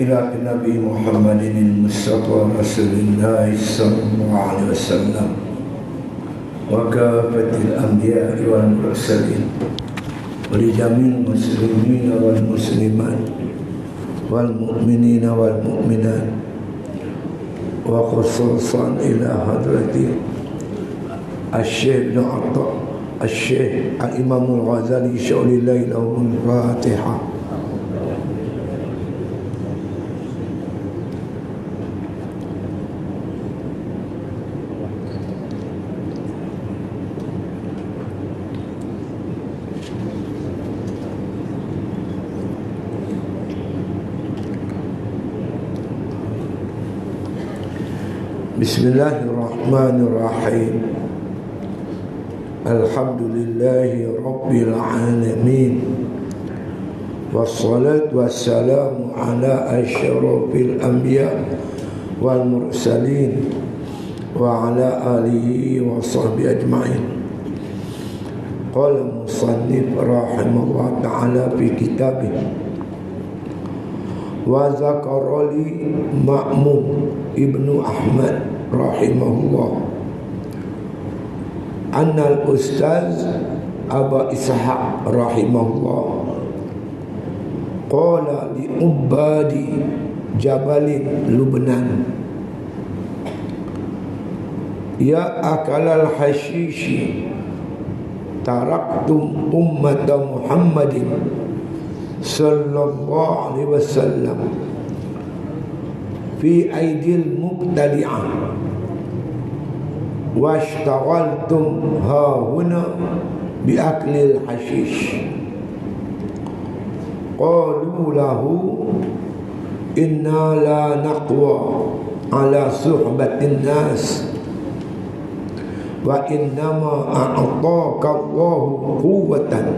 إلى النبي محمد المصطفى رسول الله صلى الله عليه وسلم وكافة الأنبياء والمرسلين ولجميع المسلمين والمسلمات والمؤمنين والمؤمنات وخصوصا إلى حضرة الشيخ بن عطاء الشيخ الإمام الغزالي شاء الله له الفاتحة. Bismillahirrahmanirrahim. Alhamdulillahi Rabbil Alamin. Wassalatu wassalamu ala asyrafil anbiya wal mursalin wa ala alihi wa sahbihi ajma'in. Qala musannif rahimahullah ta'ala fi kitabih wa zakarali Ma'mun ibnu Ahmad rahimahullah annal ustaz Aba Ishaq rahimahullah qala li ubadi Jabalin Lubnan ya akalal hashishi taraktum ummata Muhammadin sallallahu alaihi wasallam fi aidil mubtadi'ah washtaghaltum hahuna bi aklil hashish qalu lahu inna la naqwa ala suhbatin nas wa innama a'taka Allahu quwwatan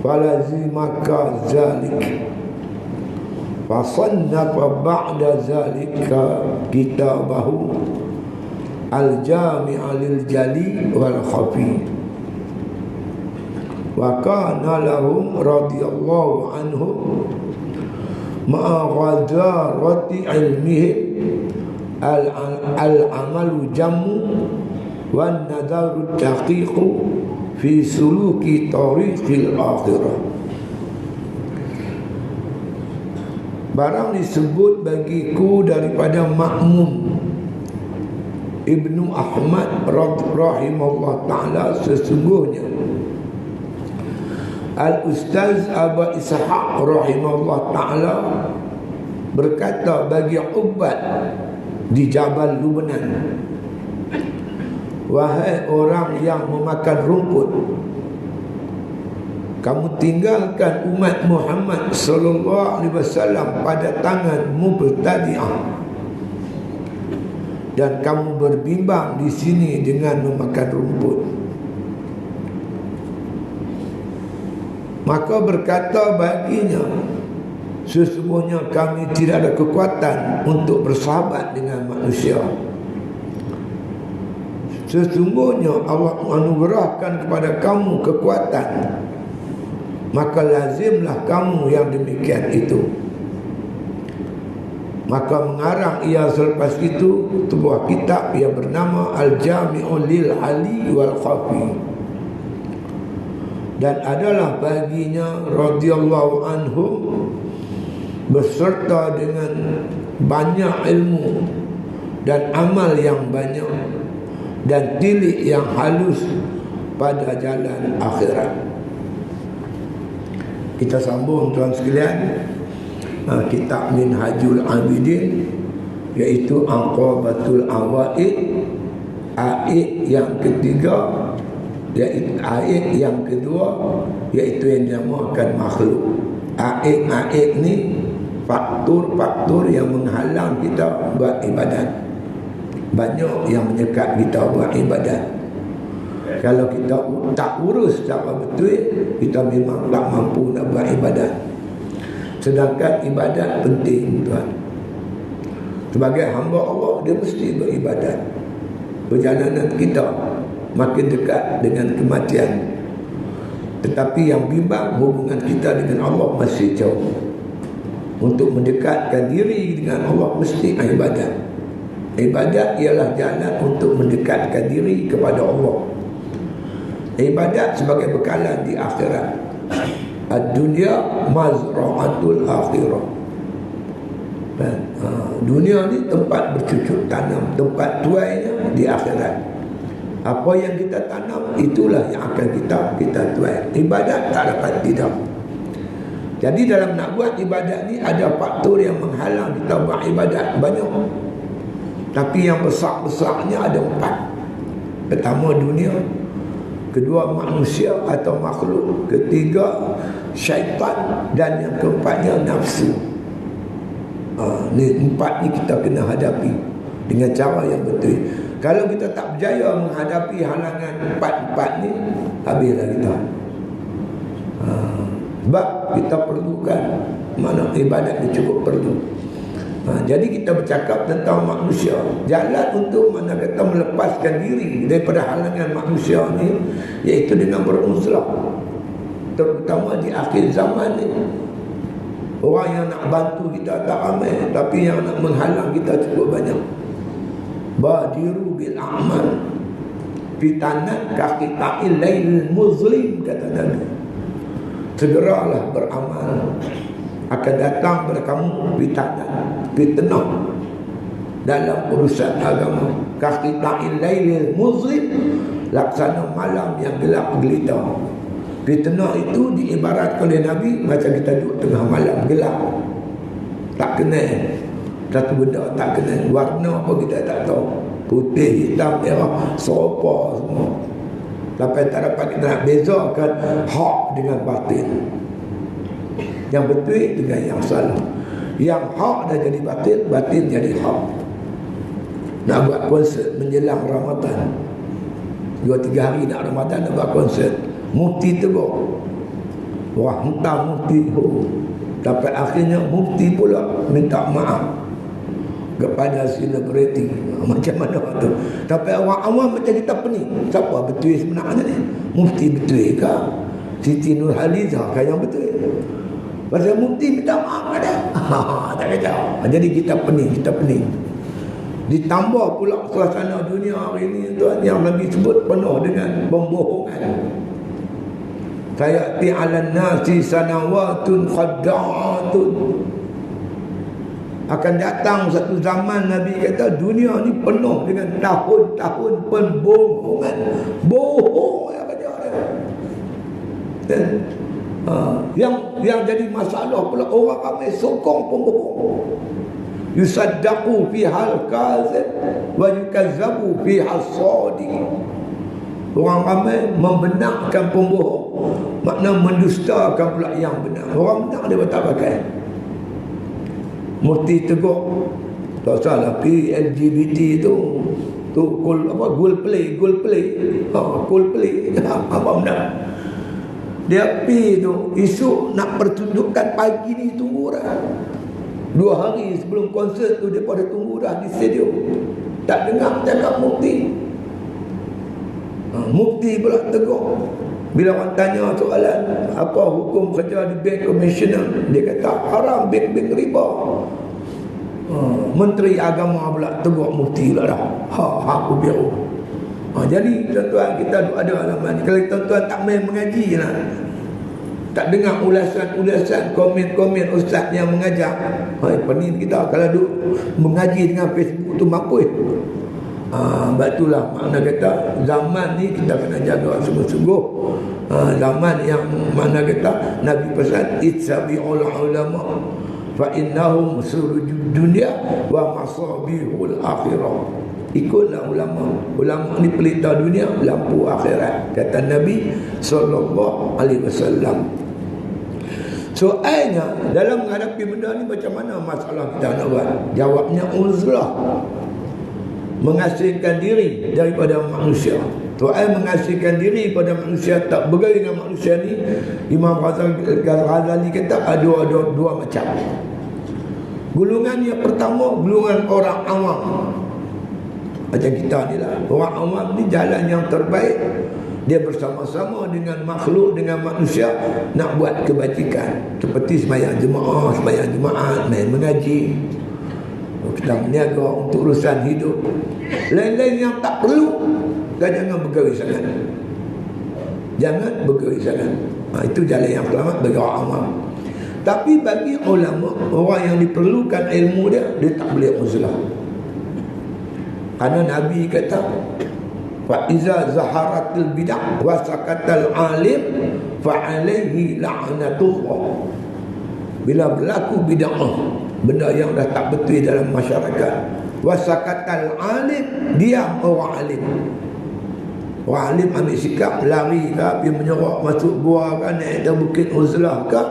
falazimaka zalik fasannafa ba'da zalika kitabahu al-jami'a lil jali wal khafi wa kana lahum radhiyallahu anhum ma'a ghadarati ilmihim al-amalu jammu wan nadaru taqiqu fi suluki tariqil akhirah. Barang disebut bagiku daripada Ma'mun ibnu Ahmad rahimahullah ta'ala, sesungguhnya Al-Ustaz Aba Ishaq rahimahullah ta'ala berkata bagi Ubad di Jabal Lubnan, wahai orang yang memakan rumput, kamu tinggalkan umat Muhammad sallallahu alaihi wasallam pada tangan mubtadi'ah dan kamu berbimbang di sini dengan memakan rumput. Maka berkata baginya, sesungguhnya kami tidak ada kekuatan untuk bersahabat dengan manusia. Sesungguhnya Allah menganugerahkan kepada kamu kekuatan, maka lazimlah kamu yang demikian itu. Maka mengarang ia selepas itu sebuah kitab yang bernama Al-Jami'u lil Ali wal Khafi, dan adalah baginya radhiyallahu anhu beserta dengan banyak ilmu dan amal yang banyak dan tilik yang halus pada jalan akhirat. Kita sambung tuan sekalian kitab Minhajul Abidin, iaitu Aqabatul Awaid, ayat yang ketiga, iaitu ayat yang kedua, iaitu yang dinamakan makhluk. Ayat-ayat ni faktor-faktor yang menghalang kita buat ibadat. Banyak yang menyekat kita buat ibadat. Kalau kita tak urus secara betul, kita memang tak mampu nak buat ibadat. Sedangkan ibadat penting, tuan. Sebagai hamba Allah, dia mesti beribadat. Perjalanan kita makin dekat dengan kematian. Tetapi yang bimbang hubungan kita dengan Allah masih jauh. untuk mendekatkan diri dengan Allah mesti ibadat. Ibadat ialah jalan untuk mendekatkan diri kepada Allah. Ibadat sebagai bekalan di akhirat. Ad-dunya mazra'atul akhirah. Dunia ni tempat bercucuk tanam, tempat tuainya di akhirat. Apa yang kita tanam, itulah yang akan kita tuai. Ibadat tak dapat tidak. Jadi dalam nak buat ibadat ni ada faktor yang menghalang kita buat ibadat banyak. Tapi yang besar-besarnya ada 4. Pertama dunia, kedua manusia atau makhluk, ketiga syaitan, dan yang keempatnya nafsu. Ni 4 ni kita kena hadapi dengan cara yang betul. Kalau kita tak berjaya menghadapi halangan 4 ni, habislah kita. Sebab kita perlukan, mana ibadat ni cukup perlu. Jadi kita bercakap tentang manusia. Jalan untuk mana kata melepaskan diri daripada halangan manusia ni, iaitu dengan beruzlah. Terutama di akhir zaman ni, orang yang nak bantu kita tak ramai, tapi yang nak menghalang kita cukup banyak. Badiru bil a'mal fitanan kaqita'il lail muzlim, kata Nabi. Segeralah beramal, akan datang kepada kamu fitnah dalam urusan agama. Kaqita'il lail muzlim, laksana malam yang gelap gelita. Fitnah itu diibaratkan oleh Nabi macam kita duduk tengah malam gelap, tak kenal satu benda, tak kenal warna apa kita tak tahu, putih, hitam, merah, serupa semua. Sampai tak dapat kita nak bezakan hak dengan batin, yang betul dengan yang salah. Yang hak dah jadi batin, batin jadi hak. Nak buat konsert menjelang Ramadan, 2-3 hari nak Ramadan, nak buat konsert, mufti tegur, wah hentam mufti. Sampai akhirnya mufti pula minta maaf kepada selebriti. Macam mana tu? Tapi orang awam macam kita pening. Siapa betul sebenarnya ni? Mufti betul ke? Siti Nurhalizah kan yang betul? Pasal mufti minta maaf ada. Tak kacau. Jadi kita pening. Ditambah pula suasana dunia hari ini, tuan, yang Nabi sebut penuh dengan pembohongan. Sayati 'alan nasi sanawatun khadda'atun. Akan datang satu zaman, Nabi kata, dunia ni penuh dengan tahun-tahun pembohongan. Bohong yang kata dia. Yang jadi masalah pula, orang ramai sokong pembohong. Yusaddaqu fi hal kazib wa yukazzabu fi as-sadiq. Orang ramai membenarkan pembohong, makna mendustakan pula yang benar. Orang benar dia tak pakai. Mufti tegur, tak salah pi LGBT tu goal play apa benar. Dia pi tu isu nak pertunjukan pagi ni tunggu dah 2 hari sebelum konsert tu, dia pada tunggu dah di stadium. Tak dengar cakap mufti. Mufti pula tegur. Bila orang tanya soalan apa hukum kerja di bank komisioner, dia kata haram bank riba. Menteri agama pula tegur mufti pula dah. Aku biar. Jadi tuan-tuan, kita ada alamat ni. Kalau tuan-tuan tak main mengaji lah, tak dengar ulasan komen ustaz yang mengajar, pening kita kalau duk mengaji dengan Facebook tu mampu. Sebab itulah makna kata zaman ni kita kena jaga sungguh-sungguh. Zaman yang mana kata Nabi pesan ittabi'ul ulama fa innahum surujud dunya wa masabihul akhirah. Ikutlah ulama. Ulama ni pelita dunia, lampu akhirat, kata Nabi sallallahu alaihi wasallam. Soalnya dalam menghadapi benda ni, macam mana masalah kita nak buat? Jawabnya uzlah. Mengasingkan diri daripada manusia. Tuhan mengasingkan diri pada manusia, tak bergaya dengan manusia ni. Imam Ghazali kata ada dua macam. Golongan yang pertama, golongan orang awam. Macam kita ni lah. Orang awam ni jalan yang terbaik Dia bersama-sama dengan makhluk, dengan manusia nak buat kebajikan, seperti sembahyang jemaah, sembahyang jemaat, main mengaji, kita berniaga untuk urusan hidup. Lain-lain yang tak perlu, dan jangan bergawi sangat. Jangan bergawi sangat. Itu jalan yang selamat bagi orang awam. Tapi bagi ulama, orang yang diperlukan ilmu dia tak boleh uzlah. Karena Nabi kata, fa iza zaharatil bid'ah wa sakatal alim fa alaihi la'natullah. Bila berlaku bid'ah, benda yang dah tak betul dalam masyarakat, wa sakatal alim, diam orang alim. Orang alim ambil sikap lari ke, pergi menyerak masuk gua ke, naik atas bukit uzlah ke,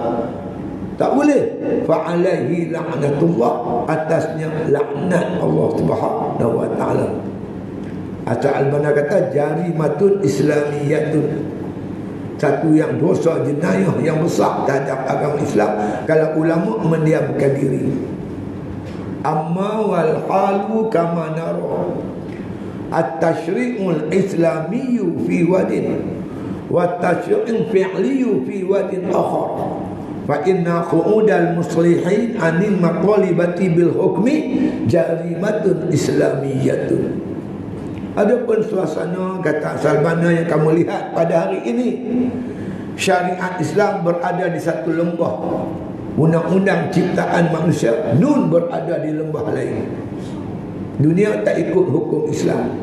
tak boleh. Fa alaihi la'natullah, atasnya laknat Allah Subhanahu wa taala. Asal Al-Banna kata jarimatun islamiyatun, satu yang dosa jenayah yang besar terhadap agama Islam kalau ulama mendiamkan diri. Amma wal halu kama nara at-tashri'ul islamiyyu fi wadin wa at-tashri'ul fi'liyyu fi wadin akhar. Fa inna qu'udal muslihin anil maqalibati bil hukmi jarimatun islamiyatun. Adapun suasana, kata Al-Banna, yang kamu lihat pada hari ini, syariat Islam berada di satu lembah, undang-undang ciptaan manusia nun berada di lembah lain. Dunia tak ikut hukum Islam.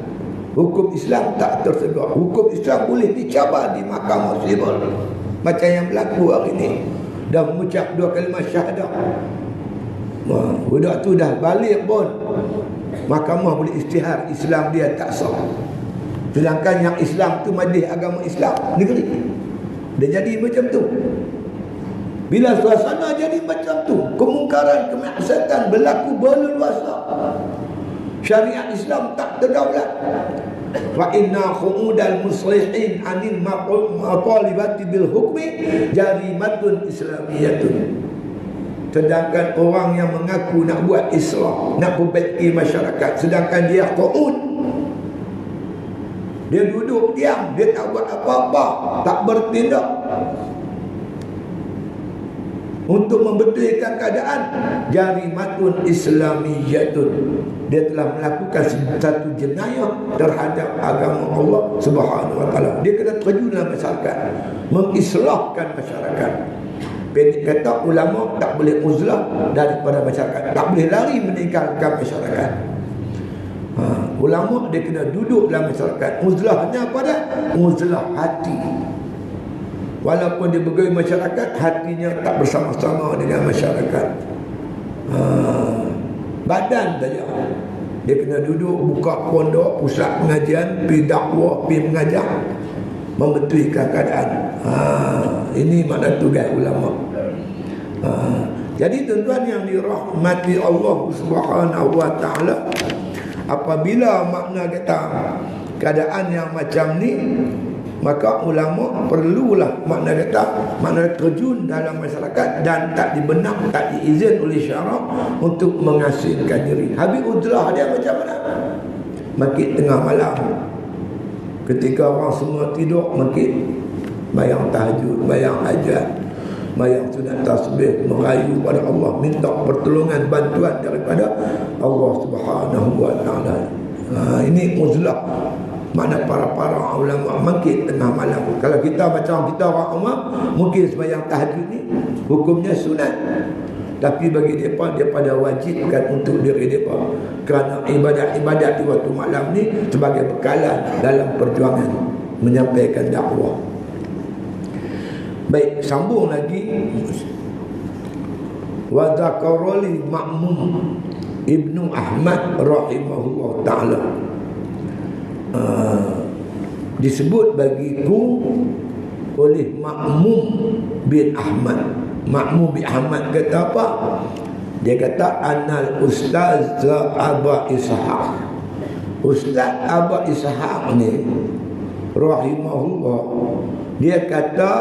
Hukum Islam tak tersegar. Hukum Islam boleh dicabar di mahkamah sivil, macam yang berlaku hari ini. Dah mengucap 2 kalimah syahadah, budak tu dah balik pun mahkamah boleh isytihar Islam dia tak sah. Sedangkan yang Islam tu majlis agama Islam negeri, dia jadi macam tu. Bila suasana jadi macam tu, kemungkaran, kemaksiatan berlaku berleluasa, syariat Islam tak terdaulat. Fa inna qu'udal muslihin anil maqalibati bil hukmi jarimatun islamiyatun. Sedangkan orang yang mengaku nak buat islah, nak perbaiki masyarakat, sedangkan dia qu'ud, dia duduk diam, dia tak buat apa-apa, tak bertindak untuk membetulkan keadaan, jarimatun islamiyatun, dia telah melakukan satu jenayah terhadap agama Allah Subhanahu wa taala. Dia kena terjun dalam masyarakat, mengislahkan masyarakat. Pendek kata, ulama tak boleh uzlah daripada masyarakat, tak boleh lari meninggalkan masyarakat. Ulama dia kena duduk dalam masyarakat. Uzlahnya pada uzlah hati. Walaupun dia bergaul masyarakat, hatinya tak bersama-sama dengan masyarakat. Badan saja dia kena duduk, buka pondok, pusat pengajian, pergi dakwah, pergi mengajar, membetulkan keadaan. Ini makna tugas ulama. Jadi tuan-tuan yang dirahmati Allah Subhanahu wa taala, apabila makna kata keadaan yang macam ni, maka ulama perlulah makna terjun dalam masyarakat dan tak dibenak, tak diizin oleh syarak untuk mengasingkan diri. Habis uzlah dia macam mana? Makin tengah malam, ketika orang semua tidur, makin bayang tahajud, bayang hajat, bayang sunat tasbih, merayu pada Allah, minta pertolongan, bantuan daripada Allah Subhanahu wa taala. Ini uzlah. Makna para ulama makin tengah malam. Kalau kita macam kita orang awam, mungkin sembahyang tahajud ni hukumnya sunat, tapi bagi mereka, dia pada wajibkan untuk diri mereka, kerana ibadat-ibadat di waktu malam ni sebagai bekalan dalam perjuangan menyampaikan dakwah. Baik, sambung lagi. Wa zakaroli Ma'mun Ibnu Ahmad rahimahullah ta'ala, disebut bagiku oleh Ma'mun bin Ahmad. Ma'mun bin Ahmad kata apa? Dia kata anal Ustaz Aba Ishaq. Ustaz Aba Ishaq ni rahimahullah, dia kata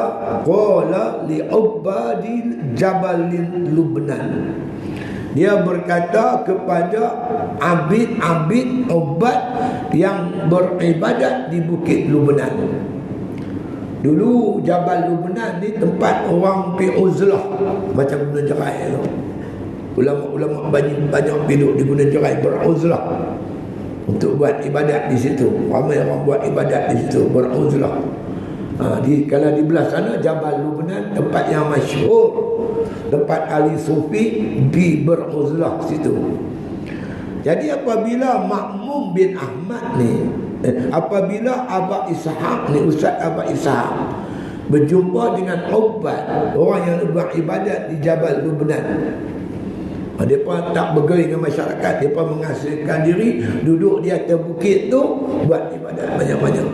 qala li ubadil jabalin Lubnan. Dia berkata kepada abid-abid ubat yang beribadat di Bukit Lubnan. Dulu Jabal Lubnan ni tempat orang pergi uzlah macam Gunung Jerai tu. Ulama-ulama banyak duduk di Gunung Jerai beruzlah untuk buat ibadat di situ. Ramai orang buat ibadat di situ, beruzlah. Kalau di belah sana Jabal Lubnan, tempat yang masyhur, tempat ahli sufi di beruzlah situ. Jadi apabila Makmum bin Ahmad ni, apabila Abah Ishaq ni, Ustaz Abah Ishaq berjumpa dengan Ubad, orang yang beribadat di Jabal Lubnan, mereka tak bergeri dengan masyarakat, mereka mengasingkan diri, duduk di atas bukit tu, buat ibadat banyak-banyak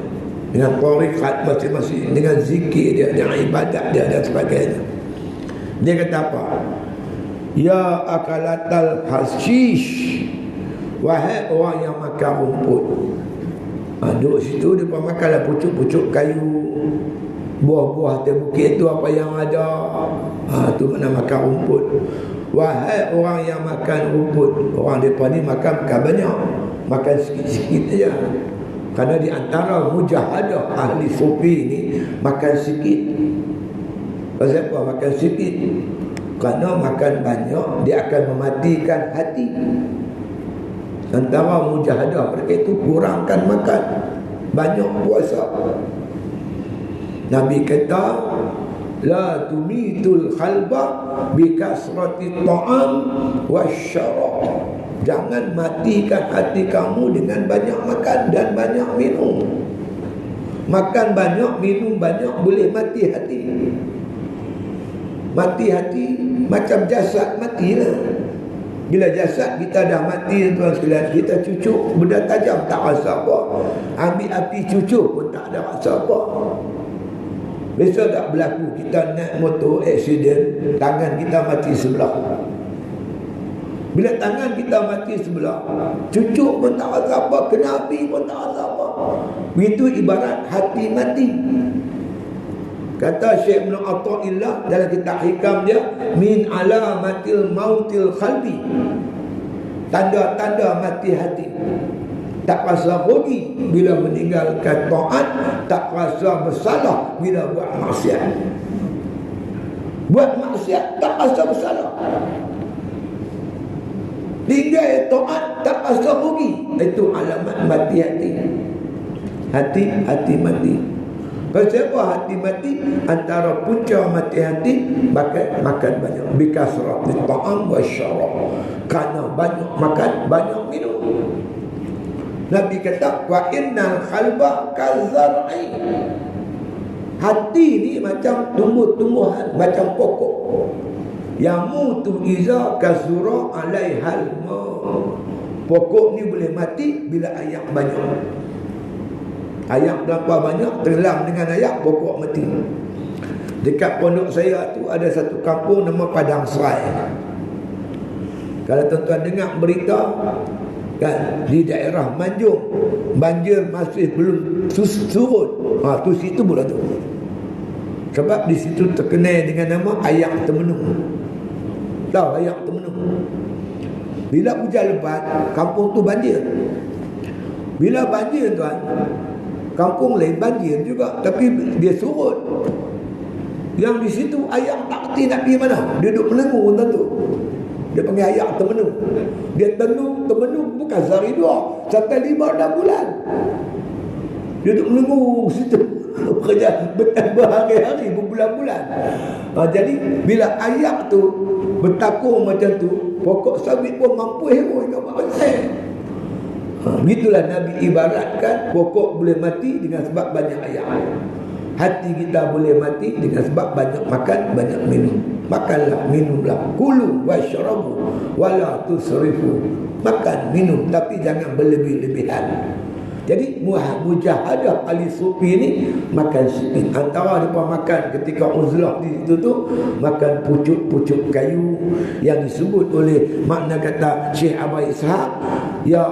dengan tarikat masing-masing, dengan zikir dia, dengan ibadat dia dan sebagainya. Dia kata apa? Ya akalatal hashish, wahai orang yang makan rumput. Duduk situ dia makanlah pucuk-pucuk kayu, buah-buah atas bukit tu apa yang ada. Tu mana makan rumput. Wahai orang yang makan rumput, orang mereka ni makan bukan banyak, makan sikit-sikit saja. Kerana di antara mujahadah ahli sufi ni makan sikit. Pasal apa makan sikit? Kerana makan banyak dia akan mematikan hati. Antara mujahadah mereka itu kurangkan makan, banyak puasa. Nabi kata la tumitul qalba bi kasrati ta'am wasyarab. Jangan matikan hati kamu dengan banyak makan dan banyak minum. Makan banyak, minum banyak boleh mati hati. Mati hati macam jasad matilah. Bila jasad kita dah mati, tuan sekalian, kita cucuk benda tajam tak rasa apa. Ambil api cucuk pun tak ada rasa apa. Biasa tak berlaku kita naik motor aksiden, tangan kita mati sebelah. Bila tangan kita mati sebelah, cucuk pun tak rasa apa, kena api pun tak rasa apa. Begitu ibarat hati mati. Kata Syekh Ibn Atha'illah dalam kitab hikam dia, min alamatil mautil qalbi, tanda-tanda mati hati. Tak rasa rugi bila meninggalkan taat, tak rasa bersalah bila buat maksiat. Buat maksiat tak rasa bersalah, tinggal taat tak rasa rugi. Itu alamat mati hati. Hati mati. Pasal apa hati mati? Antara punca mati hati makan banyak, bikasrat ta'am wa syarab. Kerana banyak makan, banyak minum. Nabi kata wa innal qalba kazar'i. Hati ni macam tumbuh-tumbuhan, macam pokok. Yamutu iza kasura alaihal ma. Pokok ni boleh mati bila air banyak. Ayak berapa banyak, tenggelam dengan ayak, pokok mati. Dekat pondok saya tu ada satu kampung nama Padang Serai. Kalau tuan-tuan dengar berita kan, di daerah Manjung banjir masih belum surut. Tu situ pula tu. Sebab di situ terkenal dengan nama Ayak Temenung. Tahu Ayak Temenung? Bila hujan lebat, kampung tu banjir. Bila banjir tuan, kampung lain banjir juga, tapi dia surut. Yang di situ ayak tak kerti nak pergi mana. Dia duduk menengu pun tentu. Dia panggil ayak temenung. Dia temenung bukan sehari dua, sampai 5-6 bulan. Dia duduk menengu situ. Kerja berhari-hari, berbulan-bulan. Jadi bila ayak tu bertakung macam tu, pokok sawit pun mampu hero kat bawah. Begitulah Nabi ibaratkan pokok boleh mati dengan sebab banyak air. Hati kita boleh mati dengan sebab banyak makan, banyak minum. Makanlah, minumlah. Kulu wasyrabu wala tusrifu. Makan, minum, tapi jangan berlebih-lebihan. Jadi mujahadah ahli sufi ni makan sikit. Antara mereka makan ketika uzlah di situ tu, makan pucuk-pucuk kayu yang disebut oleh makna kata Syekh Abah Ishaq, ya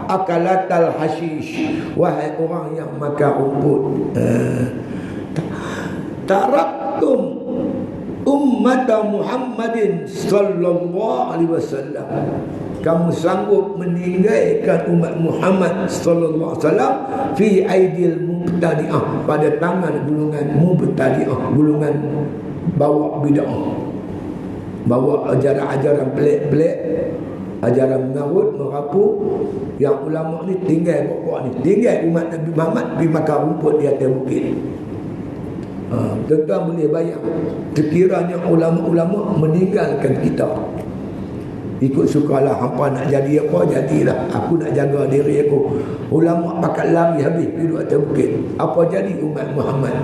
akalatal hashish, wahai orang yang makan rumput. Taraktum ummata Muhammadin sallallahu alaihi wasallam. kamu sanggup meninggalkan umat Muhammad sallallahu alaihi wasallam fi aidil mubtadi'ah, pada tangan golongan mubtadi'ah, golongan bawa bid'ah, bawa ajaran-ajaran pelik-pelik, ajaran mengarut, merapu, yang ulama ni tinggal pokok ni, tinggal umat Nabi Muhammad pergi makan rumput di atas bukit. Tuan-tuan boleh bayang, sekiranya ulama-ulama meninggalkan kita, ikut sukalah, hampa nak jadi apa, jadilah, aku nak jaga diri aku. Ulama pakat lari habis duduk atas bukit, apa jadi umat Muhammad?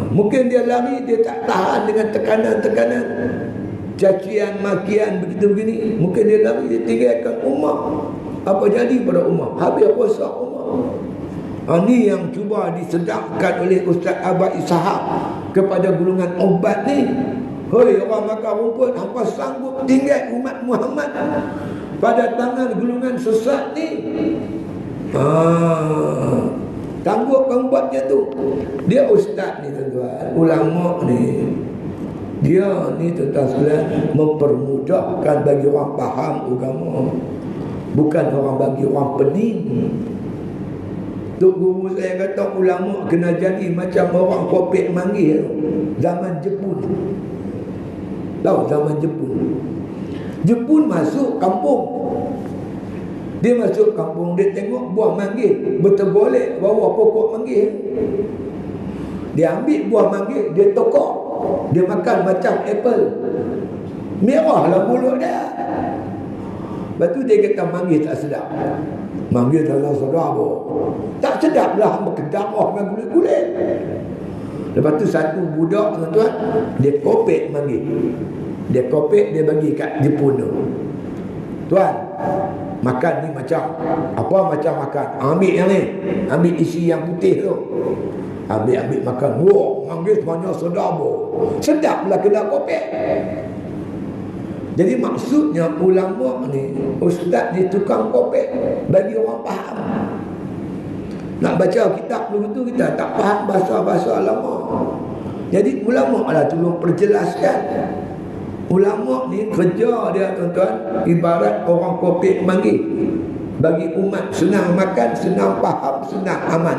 Mungkin dia lari, dia tak tahan dengan tekanan-tekanan, cacian, makian, begitu begini. Mungkin dia lari, dia tinggalkan umat. Apa jadi pada umat? Habis rosak umat. Ini yang cuba disedapkan oleh Ustaz Abad Ishaq kepada golongan obat ni. Hei orang makan rumput, hampa sanggup tinggal umat Muhammad pada tangan golongan sesat ni? Sanggup kamu buat macam tu? Dia ustaz ni tuan-tuan, ulama ni, dia ni tuan-tuan sekalian mempermudahkan bagi orang faham agama, bukan orang bagi orang pening. Tok guru saya kata ulama kena jadi macam orang kopek manggil zaman Jepun. Tahu zaman Jepun? Jepun masuk kampung. Dia masuk kampung, dia tengok buah manggil bertergolek bawah pokok manggil. Dia ambil buah manggil, dia tokok, dia makan macam apple. Merahlah mulut dia. Lepas tu dia kata manggil tak sedap. Manggil tak sedap. Tak sedap lah, berkedarah dengan kulit-kulit. Lepas tu satu budak tuan-tuan, dia kopek manggil. Dia kopek, dia bagi kat Jepun tu. Tuan, makan ni macam apa, macam makan. Ambil yang ni, ambil isi yang putih tu. Ambil makan. Wah, manggil semuanya sedap. Sedaplah kena kopek. Jadi maksudnya ulama ni, ustaz ni tukang kopek bagi orang faham. Nak baca kitab begitu kita tak faham bahasa-bahasa lama. Jadi ulama lah tolong perjelaskan. Ulama ni kerja dia tuan-tuan ibarat orang kopek manggil. Bagi umat senang makan, senang faham, senang aman.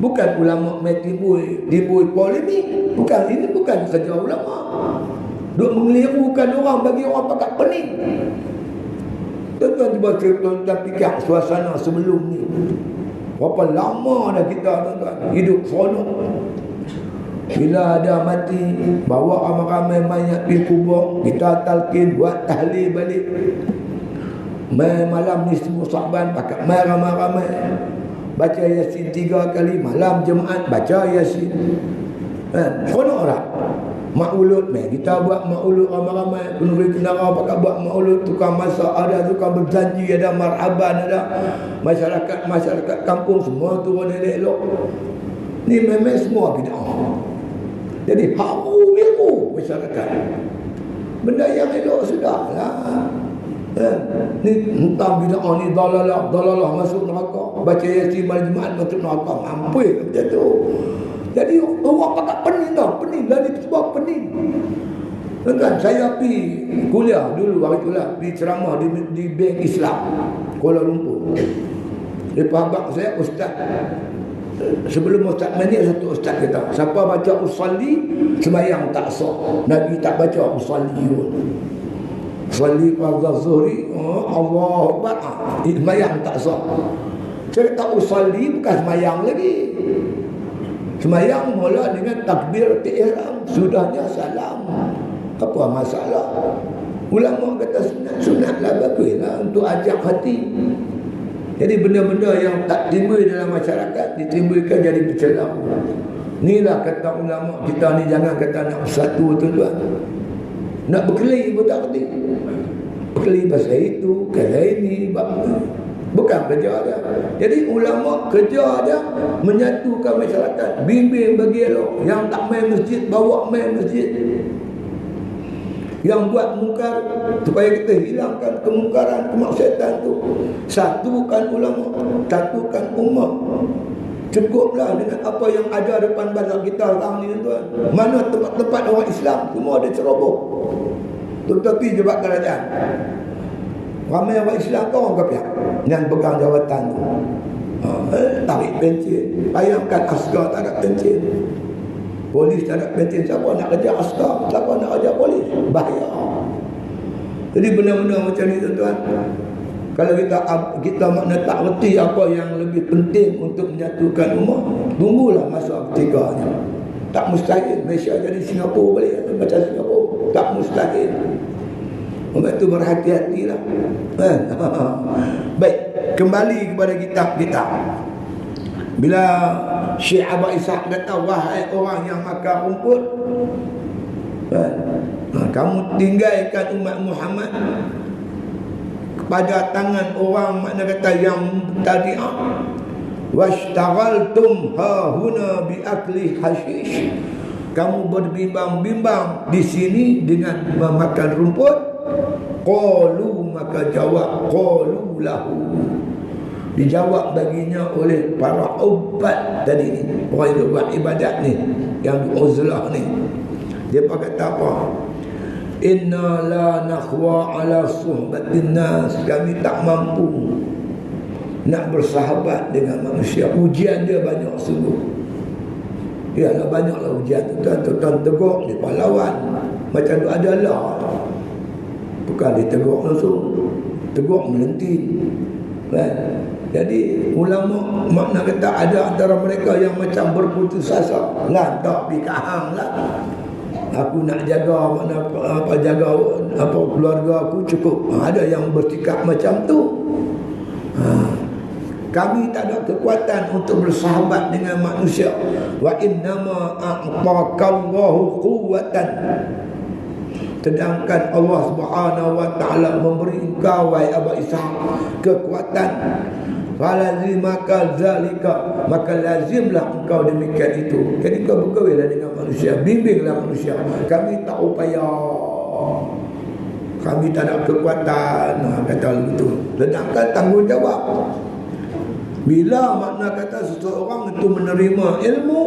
Bukan ulama main timbul polemik. Bukan, ini bukan kerja ulama. Duk mengelirukan orang bagi orang pakat pening. Tuan-tuan cuba tuan-tuan fikir suasana sebelum ni. Berapa lama dah kita tuan-tuan hidup seronok. Bila ada mati, bawa ramai-ramai mayat pergi kubur, kita talqin, buat tahlil balik. Malam ni semua Sa'ban pakat mai ramai-ramai. Baca Yasin 3 kali, malam Jumaat baca Yasin. Seronok tak? Maulud, kita buat maulud ramai-ramai, penulis kenara pakai buat maulud, tukang masak ada, tukang berjanji ada, marhaban ada, masyarakat kampung semua turun elok-elok. Ni memang semua bid'ah. Jadi haru biru masyarakat. Benda yang elok sudahlah. Ni entah bid'ah ni dalalah masuk neraka, baca Yasin malam Jumaat masuk neraka, mampu macam tu. Jadi orang pakat pening tau, pening dari sebab pening. Tuan-tuan, saya pergi kuliah dulu hari itulah, pergi ceramah di Bank Islam Kuala Lumpur. Lepas abang saya ustaz, sebelum ustaz mandi satu ustaz kata, siapa baca usalli sembahyang tak sah. Nabi tak baca usalli pun. Usalli fardhu zuhri, Allahu Akbar, sembahyang tak sah. Saya kata usalli bukan sembahyang lagi. Sembahyang mula dengan takbir ihram, sudahnya salam. Apa masalah? Ulama kata sunatlah, baguslah untuk ajak hati. Jadi benda-benda yang tak timbul dalam masyarakat ditimbulkan jadi bercelah. Inilah kata ulama kita ni, jangan kata nak bersatu tuan-tuan. Nak berkeli pun tak kerti. Berkeli pasal itu, pasal ini, bukan kerja dia. Jadi ulama kerja dia menyatukan masyarakat, bimbing bagi elok. Yang tak main masjid, bawa main masjid. Yang buat mungkar, supaya kita hilangkan kemungkaran, kemaksiatan tu. Satukan ulama, satukan umat. Cukuplah dengan apa yang ada depan bazar kita sekarang ni tuan. Mana tempat-tempat orang Islam semua ada ceroboh. Tetapi jawab kerajaan. Ramai orang Islam tu orang kafir yang pegang jawatan tu. Tarik pencen. Bayangkan askar tak ada pencen. Polis tak ada pencen. Siapa nak kerja askar? Siapa nak kerja polis? Bahaya. Jadi benda-benda macam ni tuan-tuan, kalau kita makna tak reti apa yang lebih penting untuk menyatukan umat, tunggulah masa ketiganya. Tak mustahil Malaysia jadi Singapura boleh macam Singapura. Tak mustahil. Sebab itu berhati-hatilah. Baik, kembali kepada kitab kita. Bila Syekh Abah Ishaq kata, wahai orang yang makan rumput, kamu tinggalkan umat Muhammad pada tangan orang makna kata yang tadi'ah. Washtaghaltum hahuna biakli hashish. Kamu berbimbang-bimbang di sini dengan memakan rumput. Qalu, maka jawab, qalu lahu, dijawab baginya oleh para ubat tadi ni, orang yang buat ibadat ni, yang uzlah ni. Dia kata apa? Inna la nakhwa ala suhbatin nas. Kami tak mampu nak bersahabat dengan manusia. Ujian dia banyak sungguh. Ya, banyaklah ujian. Tuan-tuan tegur dia pahlawan. Macam tu adalah. Bukan dia tegur langsung. Tegur melentin. Kan? Jadi ulama makna kata ada antara mereka yang macam berputus asa. Lantak pikahang lah. Aku nak jaga mana apa jaga apa keluarga aku cukup. Ada yang bersikap macam tu. Kami tak ada kekuatan untuk bersahabat dengan manusia. Wa innama a'taqallahu quwwatan. Sedangkan Allah Subhanahu wa taala memberi engkau wahai Abah Ishaq kekuatan. Falazimaka zalika, maka lazimlah engkau demikian itu. Jadi kau berkahwinlah dengan manusia, bimbinglah manusia. Kami tak upaya, kami tak ada kekuatan. Kata begitu. Sedangkan tanggungjawab. Bila makna kata seseorang itu menerima ilmu,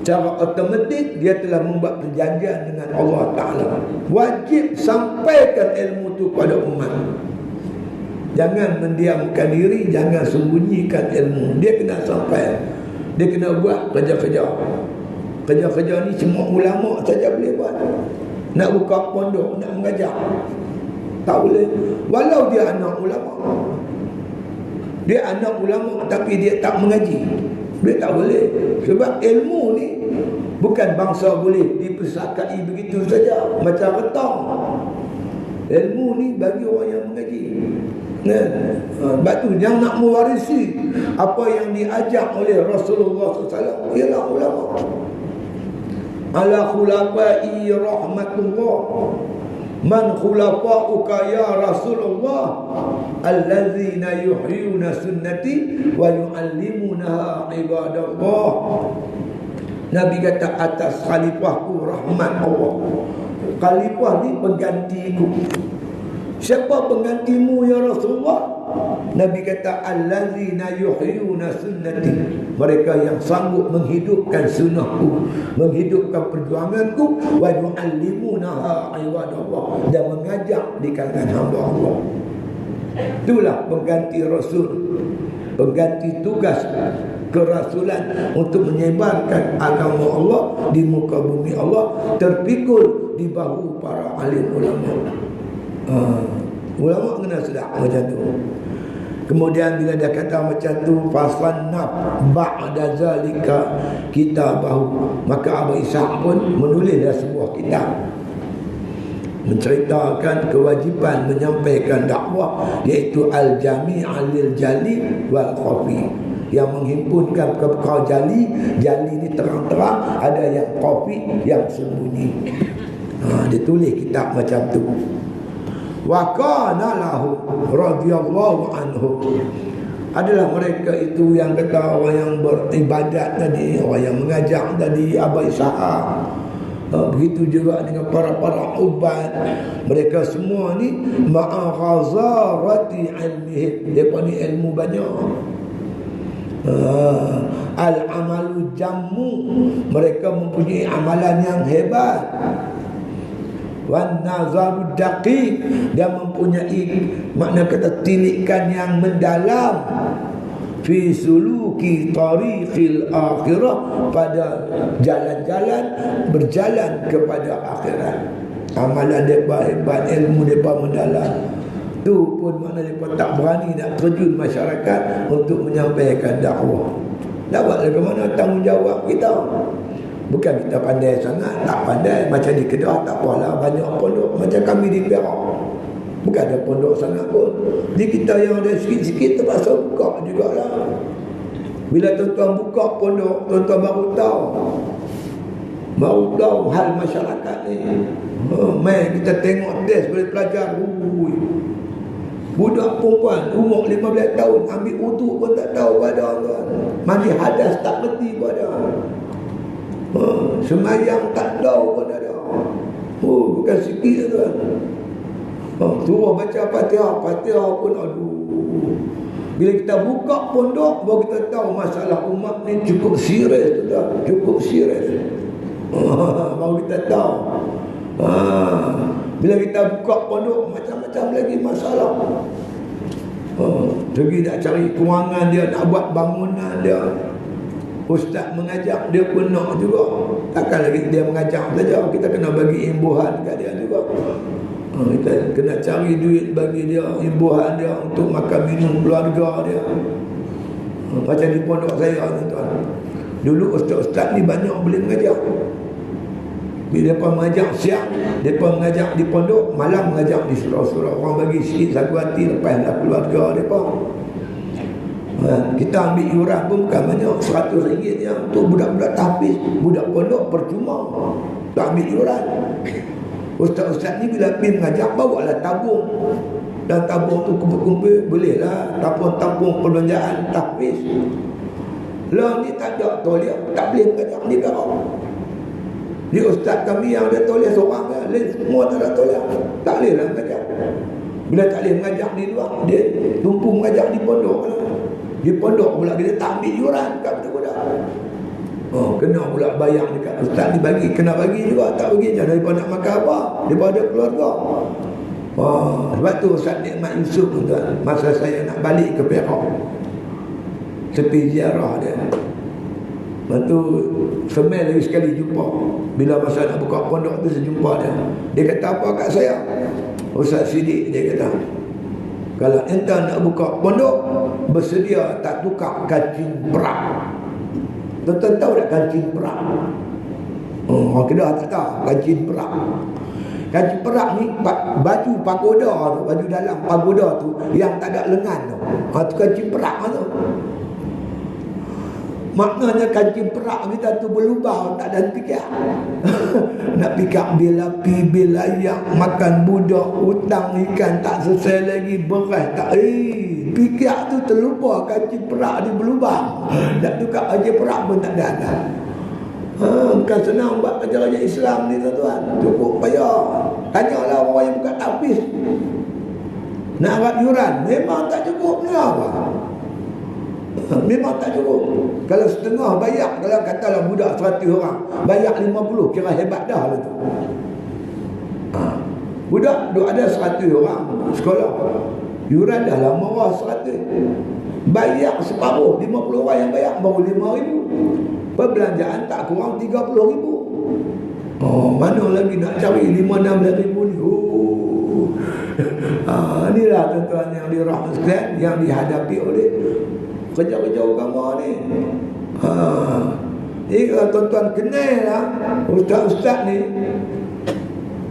secara otomatik dia telah membuat perjanjian dengan Allah Ta'ala. Wajib sampaikan ilmu itu pada umat. Jangan mendiamkan diri, jangan sembunyikan ilmu. Dia kena sampai. Dia kena buat kerja-kerja. Kerja-kerja ni semua ulama saja boleh buat. Nak buka pondok, nak mengajar, tak boleh. Walau dia anak ulama. Dia anak ulama tapi dia tak mengaji. Dia tak boleh. Sebab ilmu ni bukan bangsa boleh dipersakai begitu saja macam retang. Ilmu ni bagi orang yang mengaji. Sebab tu yang nak mewarisi apa yang diajar oleh Rasulullah SAW ialah ulama. Ala khulafai rahmatullah. Man khulafa'uka ya Rasulullah allazina yuhyuna sunnati wa yu'allimunaha ibadallah. Nabi kata atas khalifahku rahmat Allah. Khalifah ni penggantiku. Siapa penggantimu ya Rasulullah? Nabi kata allazina yuhyuna sunnati, mereka yang sanggup menghidupkan sunnahku, menghidupkan perjuanganku, wa yu'allimunaha ibadallah, dan mengajak di kalangan hamba Allah. Itulah pengganti Rasul, pengganti tugas kerasulan untuk menyebarkan agama Allah di muka bumi Allah, terpikul di bahu para alim ulama. Ulama kena sedar macam tu. Kemudian bila dia kata macam tu, fasannaf ba'da zalika kitabahu, maka Abah Ishaq pun menulislah sebuah kitab menceritakan kewajipan menyampaikan dakwah, iaitu Al-Jami' Alil Jali wal Khafi, yang menghimpunkan perkara jali. Jali ni terang-terang, ada yang khafi, yang sembunyi. Dia tulis kitab macam tu. Wa kana lahu radhiyallahu anhu, adalah mereka itu yang kata orang yang beribadat tadi, orang yang mengajar tadi, Abah Ishaq. Begitu juga dengan para-para ubat. Mereka semua ni ma'a ghazarati ilmihim, mereka ni ilmu banyak. Al-amalu jammu, mereka mempunyai amalan yang hebat. wan nazarud daqiq, dia mempunyai makna kata tilikan yang mendalam fi suluki tariqil akhirah, pada jalan-jalan berjalan kepada akhirat. Amalan mereka hebat, ilmu mereka mendalam. Tu pun makna mereka tak berani nak terjun masyarakat untuk menyampaikan dakwah. Dapat ke mana tanggungjawab kita? Bukan kita pandai sangat, tak pandai. Macam di Kedah tak apalah, banyak pondok. Macam kami di Perak, bukan ada pondok sangat pun. Di kita yang ada sikit-sikit terpaksa buka jugalah. Bila tuan-tuan buka pondok, tuan-tuan baru tahu hal masyarakat ni. Main kita tengok test boleh pelajar. Budak perempuan umur 15 tahun ambil wudu pun tak tahu pada tuan. Mandi hadas tak reti pada. Semayang tak tahu pun ada. Bukan sikit tuan. Suruh baca Fatihah pun aduh. Bila kita buka pondok baru kita tahu masalah umat ni cukup serius tuan. Cukup serius. Baru kita tahu. Bila kita buka pondok macam-macam lagi masalah. Pergi nak cari kewangan dia, nak buat bangunan dia. Ustaz mengajak dia pun nak juga. Takkan lagi dia mengajak saja, kita kena bagi imbuhan kat dia juga. Kita kena cari duit bagi dia, imbuhan dia untuk makan minum keluarga dia. Macam di pondok saya tuan. Dulu ustaz-ustaz ni banyak boleh mengajak. Bila mereka mengajak siang, mereka mengajak di pondok, malam mengajak di surau-surau. Orang bagi sikit satu hati, lepaslah keluarga mereka. Kita ambil iuran pun bukan banyak, RM100 yang untuk budak-budak tahfiz. Budak pondok percuma tak ambil iuran. Ustaz-ustaz ni bila pergi mengajak, bawalah tabung. Dan tabung tu kumpul-kumpul, bolehlah tabung-tabung perbelanjaan tahfiz. Lah ni tak ada toliak, tak boleh mengajak ni berapa. Di ustaz kami yang ada toliak seorang kan, semua tak ada toliak, tak boleh lah mengajak. Bila tak boleh mengajak di luar, dia tumpu mengajak di pondok lah. Di pondok pula dia tak ambil iuran kat budak-budak. Kena pula bayar dekat ustaz ni bagi, kena bagi juga, tak bagi jangan daripada nak makan apa, daripada keluarga. Sebab tu Ustaz Nikmat Yusof tuan, masa saya nak balik ke Perak, tepi ziarah dia. Lepas tu semai lagi sekali jumpa. Bila masa nak buka pondok tu saya jumpa dia. Dia kata apa kat saya? Ustaz Siddiq, dia kata, kalau ente nak buka pondok, bersedia tak tukar kancing perak. Tuan-tuan tahu tak kancing perak? Orang Kedah tak tahu kancing perak. Kancing perak ni baju pagoda tu, baju dalam pagoda tu yang tak ada lengan tu. Tu kancing perak tu. Maknanya kancing perak kita tu berlubang, tak ada pikir. Nak pikir bila pi bila ayak, makan budak, utang ikan tak selesai lagi, beras tak. Pikir tu terlupa kancing perak di berlubang. Nak tukar kancing perak pun tak ada. Bukan senang buat kerja-kerja Islam ni tuan-tuan. Cukup payah. Tanyalah orang yang bukan tahfiz. Nak buat yuran memang tak cukup ni apa? Memang tak cukup. Kalau setengah bayar, kalau katalah budak 100 orang, bayar 50, kira hebat dah lah tu. Budak duk ada 100 orang sekolah, yuran dah lama lah 100. Bayar separuh, 50 orang yang bayar baru 5,000. Perbelanjaan tak kurang 30,000. Mana lagi nak cari 5-6 ribu ni? Inilah tuan-tuan yang dirahmatkan, yang dihadapi oleh kerja-kerja agama ni. Jadi kalau tuan-tuan kenal lah ustaz-ustaz ni,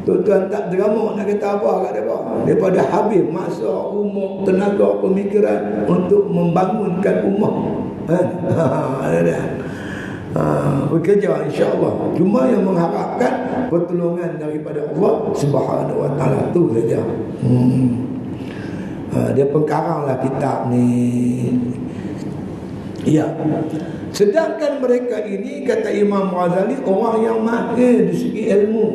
tuan-tuan tak drama nak kata apa kat mereka. Daripada habis masa, umur, tenaga, pemikiran untuk membangunkan ummah. Bekerja insya-Allah. Cuma yang mengharapkan pertolongan daripada Allah Subhanahu Wa Taala tu saja. Dia pengkaranglah kitab ni. Ya. Sedangkan mereka ini, kata Imam Ghazali, orang yang mahir di segi ilmu.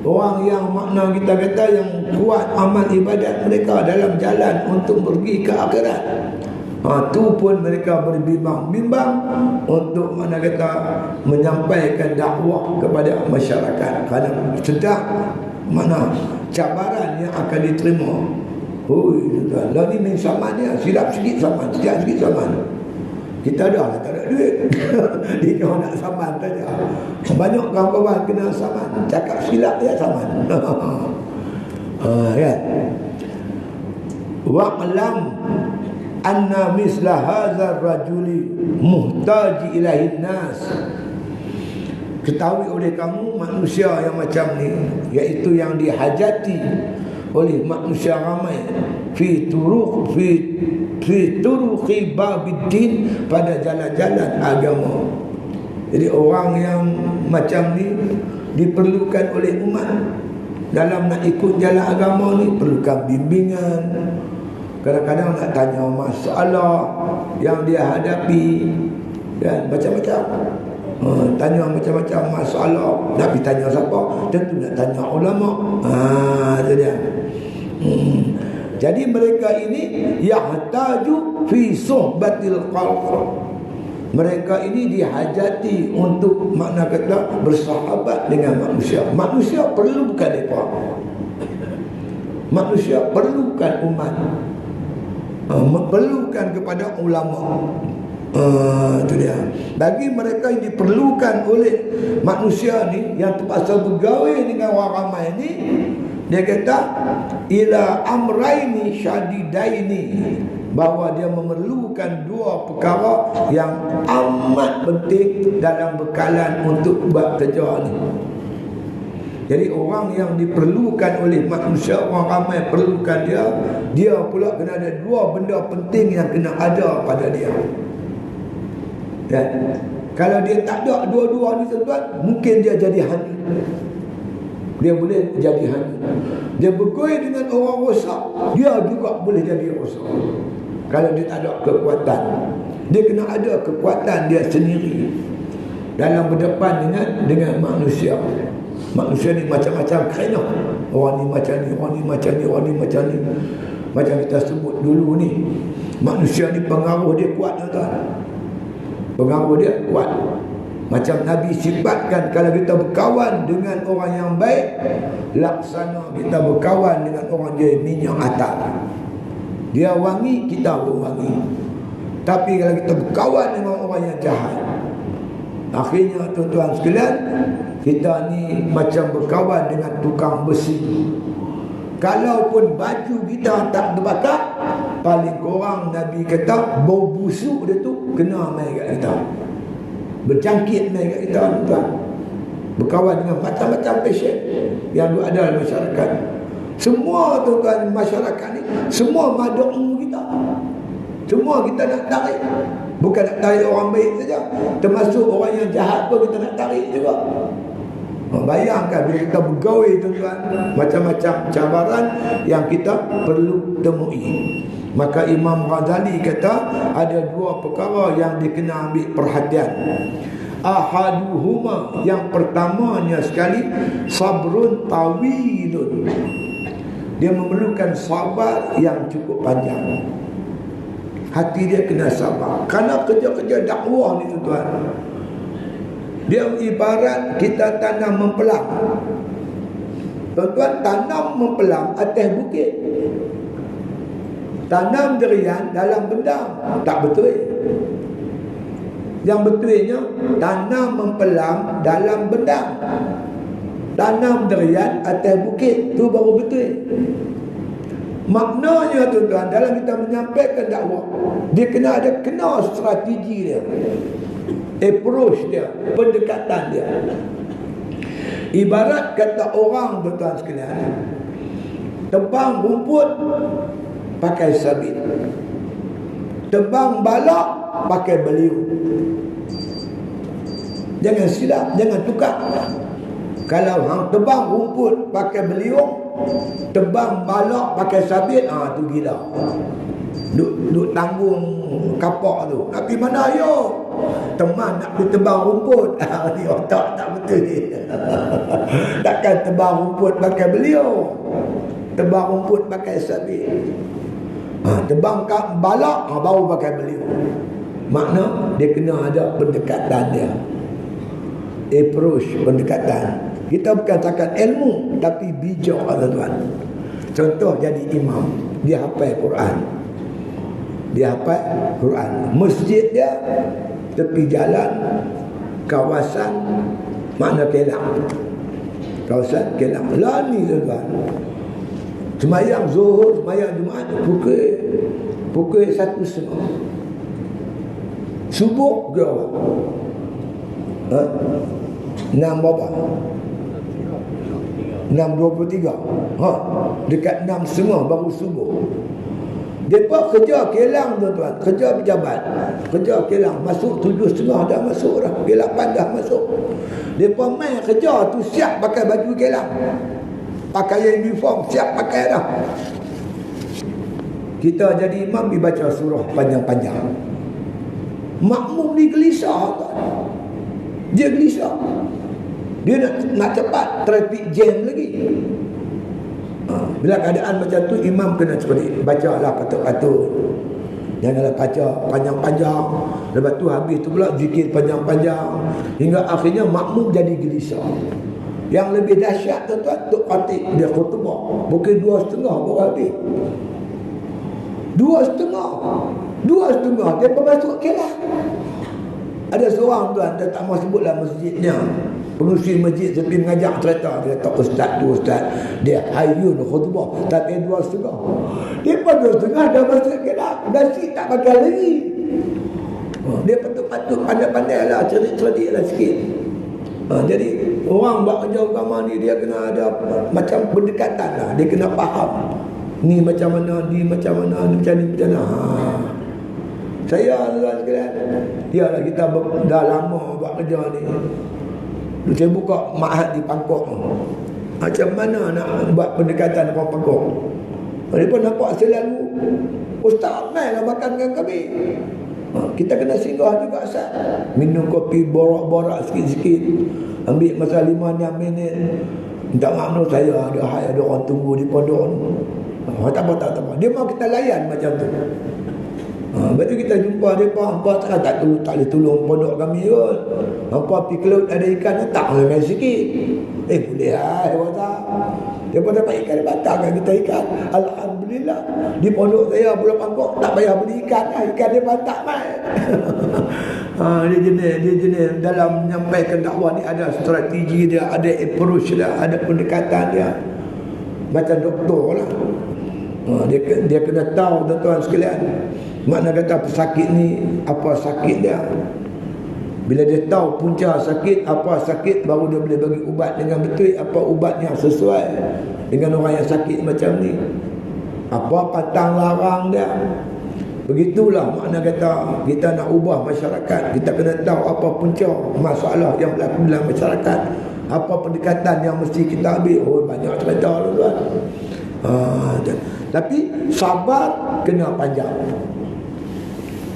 Orang yang makna kita kata yang kuat amal ibadat mereka dalam jalan untuk pergi ke akhirat. Tu pun mereka berbimbang-bimbang untuk mana kata menyampaikan dakwah kepada masyarakat, kerana sedang mana cabaran yang akan diterima. Tuan, lah ni main saman dia, silap sikit saman, silap sikit saman. Kita dah lah tak ada duit. Dia nak saman saja. Banyak kawan-kawan kena saman, cakap silap dia saman. Kan? Wa'lam anna misla hadzal rajuli muhtaji ilahin nas. Ketahui oleh kamu manusia yang macam ni, iaitu yang dihajati oleh manusia ramai fi turuqi babiddin, pada jalan-jalan agama. Jadi orang yang macam ni diperlukan oleh umat dalam nak ikut jalan agama ni, perlukan bimbingan. Kadang-kadang nak tanya masalah yang dia hadapi dan macam-macam. Tanya macam-macam masalah. Nak pergi tanya siapa? Tentu nak tanya ulama. Itu dia. Jadi mereka ini yahtaju fi suhbatil khalq. Mereka ini dihajati untuk makna kata bersahabat dengan manusia. Manusia perlukan mereka. Manusia perlukan umat. Perlukan kepada ulama. Itu dia. Bagi mereka yang diperlukan oleh manusia ni, yang terpaksa bergaul dengan orang ramai ni, dia kata ila amraini syadidaini, bahawa dia memerlukan dua perkara yang amat penting dalam bekalan untuk buat kerja ni. Jadi orang yang diperlukan oleh manusia, orang ramai perlukan dia, dia pula kena ada dua benda penting yang kena ada pada dia. Dan kalau dia tak ada dua-dua ni tuan, mungkin dia jadi hanyut. Dia boleh jadi hanyut. Dia bergaul dengan orang rosak, dia juga boleh jadi rosak. Kalau dia tak ada kekuatan, dia kena ada kekuatan dia sendiri dalam berdepan dengan manusia. Manusia ni macam-macam kerana orang ni macam ni, orang ni macam ni, orang ni macam ni. Macam kita sebut dulu ni, manusia ni pengaruh dia kuat tuan. Pengaruh dia kuat. Macam Nabi sifatkan, kalau kita berkawan dengan orang yang baik, laksana kita berkawan dengan orang dia minyak atar. Dia wangi, kita pun wangi. Tapi kalau kita berkawan dengan orang yang jahat, akhirnya tuan-tuan sekalian, kita ni macam berkawan dengan tukang besi. Kalaupun baju kita tak terbakar, paling kurang Nabi kata bau busuk dia tu kena mai kat kita, berjangkit mai kat kita tuan. Berkawan dengan macam-macam pasien yang ada dalam masyarakat. Semua tuan-tuan masyarakat ni, semua mad'u kita. Semua kita nak tarik. Bukan nak tarik orang baik saja, termasuk orang yang jahat pun kita nak tarik juga. Bayangkan bila kita bergaul tuan-tuan, macam-macam cabaran yang kita perlu temui. Maka Imam Ghazali kata ada dua perkara yang dikena ambil perhatian. Ahaduhuma, yang pertamanya sekali, sabrun tawilun. Dia memerlukan sabar yang cukup panjang. Hati dia kena sabar. Kerana kerja-kerja dakwah ni tuan-tuan, dia ibarat kita tanam mempelang. Tuan-tuan, tanam mempelang atas bukit. Tanam durian dalam bendang, tak betul. Yang betulnya tanam mempelang dalam bendang. Tanam durian atas bukit, tu baru betul. Maknanya tuan-tuan, dalam kita menyampaikan dakwah, dia kena strategi dia, approach dia, pendekatan dia. Ibarat kata orang tuan-tuan sekalian, tebang rumput pakai sabit, tebang balak pakai beliau. Jangan silap, jangan tukar. Kalau hang tebang rumput pakai beliau, tebang balak pakai sabit, tu gila. Duk tanggung kapak tu. Nak pergi mana yo? Teman nak pergi tebang rumput. Ni otak tak betul. Takkan tebang rumput pakai beliau, tebang rumput pakai sabit. Terbang kat balak, baru pakai beliau. Makna dia kena ada pendekatan dia, approach, pendekatan. Kita bukan cakap ilmu, tapi bijak, tuan-tuan. Contoh jadi imam, dia hafal Quran. Dia hafal Quran. Masjid dia tepi jalan, kawasan makna Kelang. Kawasan Kelang. Lah ni, tuan-tuan. Semayang Zuhur, semayang Jumaat pukul 1:30. Subuh ke awal? 6 berapa? 6.23. Dekat 6.30 baru subuh. Depa kerja Kelang, tuan-tuan, kerja pejabat. Kerja Kelang, masuk 7.30 dah masuk dah. 8 dah masuk. Depa main kerja tu siap pakai baju Kelang. Pakai uniform, siap pakai dah. Kita jadi imam dibaca surah panjang-panjang. Makmum ni gelisah, tuan. Dia gelisah. Dia nak cepat, traffic jam lagi. Bila keadaan macam tu, imam kena seperti bacalah patut-patut. Janganlah baca panjang-panjang. Lepas tu habis tu pula zikir panjang-panjang. Hingga akhirnya makmum jadi gelisah. Yang lebih dahsyat, tuan-tuan, Tok Khatib dia khutbah pukul 2.30 baru habis. 2.30 dia masuk Kelang. Ada seorang, tuan, dia tak mau sebutlah masjidnya. Pengurusi masjid seperti mengajak cerita. Dia kata, Ustaz, dia hayun khutbah, tapi 2.30. Dia pun 2.30 dah masuk Kelang. Nasi tak pakai lagi. Dia patut-patut pandai-pandai lah, cerdik-cerdik lah sikit. Jadi orang buat kerja agama ni, dia kena ada macam pendekatan lah. Dia kena faham ni macam mana, ni macam mana, ni macam ni, macam mana. Saya, tuan sekalian, lah kita dah lama buat kerja ni. Saya buka ma'had di Pangkok. Macam mana nak buat pendekatan orang Pangkok? Dia pun nampak selalu Ustaz mai lah makan dengan kami. Kita kena singgah juga, Ustaz. Minum kopi, borak-borak sikit-sikit. Ambil masa 5-6 minit. Minta maaf, saya ada orang tunggu di pondok. Tak apa. Dia mahu kita layan macam tu. Lepas tu kita jumpa mereka, hampa tak boleh tolong pondok kami kot. Hampa pergi ke laut ada ikan, tak boleh main sikit. Boleh lah, dia pun dapat ikan, dia batalkan kita ikan. Alhamdulillah, di pondok saya Pulau Pangkok tak payah beli ikan, ikan dia batal main. Dia jenis dalam menyampaikan dakwah ni ada strategi dia, ada approach dia, ada pendekatan dia. Macam doktor lah. Dia kena tahu, tuan-tuan sekalian, makna kata pesakit ni apa sakit dia. Bila dia tahu punca sakit, apa sakit, baru dia boleh bagi ubat dengan betul, apa ubat yang sesuai dengan orang yang sakit macam ni. Apa pantang larang dia. Begitulah makna kata kita nak ubah masyarakat, kita kena tahu apa punca masalah yang berlaku dalam masyarakat, apa pendekatan yang mesti kita ambil. Banyak cerita tuan. Tapi sabar kena panjang.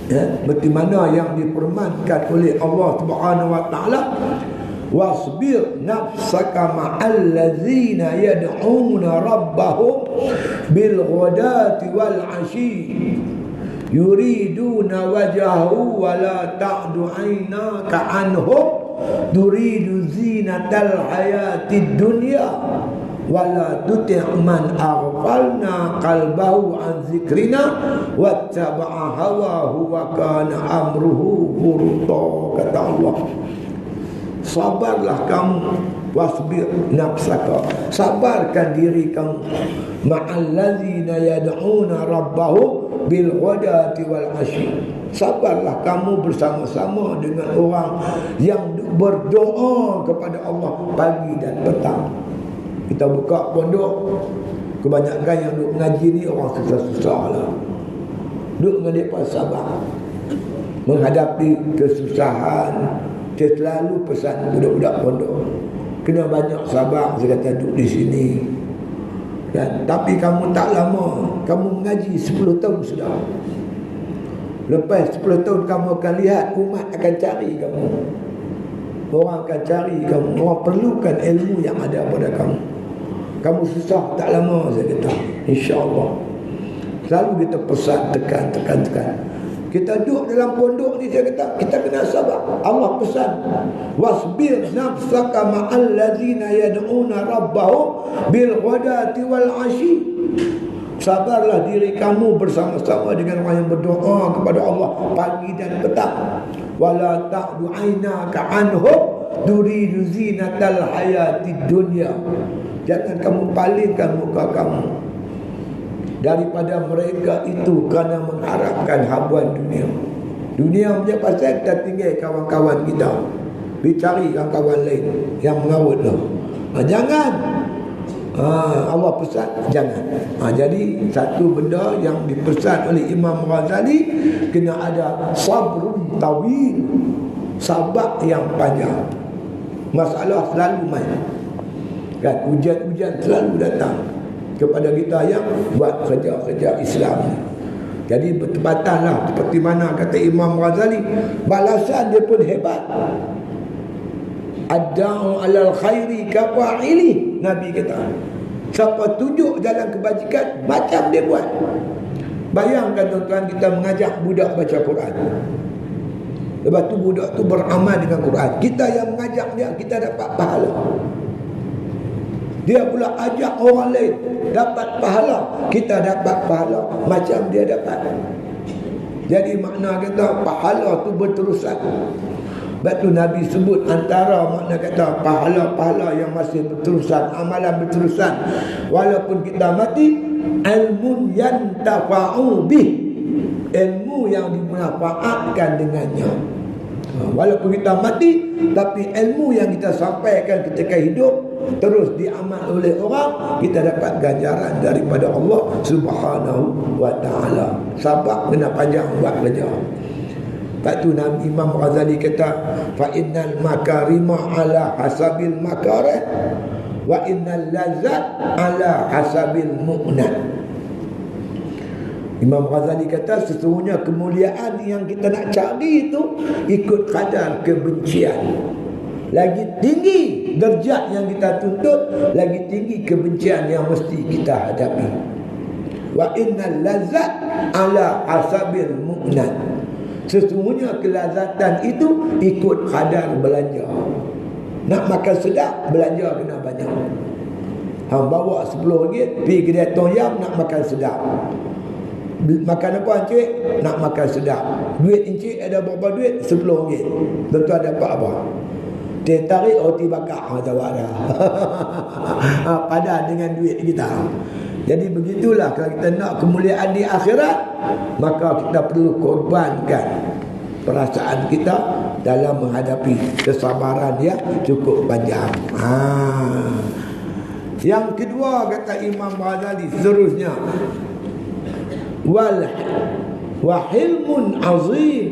Seperti mana yang dipermankan oleh Allah Subhanahu wa taala, wasbir nafsaka ma'al ladzina yad'una rabbahum bil ghadati wal 'ashi yuriduna wajhahu wa la ta'du 'ainaka 'anhum turidu zinatal hayatid dunya wala tuti' man aghfalna qalbahu an zikrina wattaba'a hawahu wa kana amruhu furta. Kata Allah, sabarlah kamu, wasbir nafsaka, sabarkan diri kamu, ma'al ladzina yad'una rabbahum bil ghadati wal 'ashi, sabarlah kamu bersama-sama dengan orang yang berdoa kepada Allah pagi dan petang. Kita buka pondok, kebanyakan yang duduk mengaji ni orang susah-susah lah. Duduk dengan mereka sabar menghadapi kesusahan. Saya selalu pesan budak-budak pondok, kena banyak sabar. Saya kata duduk di sini. Dan tapi kamu tak lama, kamu mengaji 10 tahun sudah. Lepas 10 tahun kamu akan lihat umat akan cari kamu. Orang akan cari kamu. Orang perlukan ilmu yang ada pada kamu. Kamu susah tak lama, saya kata, insya-Allah. Selalu kita pesan, tekan. Kita duduk dalam pondok ni, dia kata kita kena sabar. Allah pesan, wasbir nafsaka ma'al ladzina yad'una rabbahum bil ghadati wal 'ashi. Sabarlah diri kamu bersama-sama dengan orang yang berdoa kepada Allah pagi dan petang. Wala ta'du 'ainaka 'anhum turidu zinatal hayatid dunya. Jangan kamu palingkan muka kamu daripada mereka itu kerana mengharapkan habuan dunia. Dunia punya pasal kita tinggal kawan-kawan kita, pergi cari kawan-kawan lain yang mengawut tu. Jangan. Allah pesan jangan. Jadi satu benda yang dipesan oleh Imam Ghazali, kena ada sabrun tawil, sabar yang panjang. Masalah selalu main, kan? Ujian-ujian selalu datang kepada kita yang buat kerja-kerja Islam. Jadi bertepatanlah seperti mana kata Imam Ghazali, balasan dia pun hebat. Ad-da'u 'alal khairi kafa'ili. Nabi kata, siapa tunjuk jalan kebajikan, macam dia buat. Bayangkan tuan-tuan, kita mengajak budak baca Quran, lepas tu budak tu beramal dengan Quran. Kita yang mengajak dia, kita dapat pahala. Dia pula ajak orang lain, dapat pahala. Kita dapat pahala macam dia dapat. Jadi makna kata pahala tu berterusan. Sebab tu Nabi sebut antara makna kata pahala-pahala yang masih berterusan, amalan berterusan walaupun kita mati, ilmu yantafa'u bih, ilmu yang dimanfaatkan dengannya. Walaupun kita mati, tapi ilmu yang kita sampaikan ketika hidup terus diamal oleh orang, kita dapat ganjaran daripada Allah Subhanahu wa ta'ala. Sabar kena panjang buat kerja. Lepas tu Nabi Imam Ghazali kata, fa innal makarima ala hasabil makarih wa innal lazat ala hasabil mu'nat. Imam Ghazali kata, sesungguhnya kemuliaan yang kita nak cari itu ikut kadar kebencian. Lagi tinggi derajat yang kita tuntut, lagi tinggi kebencian yang mesti kita hadapi. Wa innal lazat ala hasabil mu'nat. Sesungguhnya kelazatan itu ikut kadar belanja. Nak makan sedap, belanja kena banyak. Bawa RM10 pergi kedai Tong Yam nak makan sedap. Makan apa encik? Nak makan sedap. Duit encik ada berapa duit? RM10. Tuan-tuan dapat apa? Teh tarik roti bakar. Jawab dah. Padan dengan duit kita. Jadi begitulah, kalau kita nak kemuliaan di akhirat, maka kita perlu korbankan perasaan kita dalam menghadapi kesabaran yang cukup panjang. Yang kedua kata Imam Ghazali seterusnya, wa hilmun azim.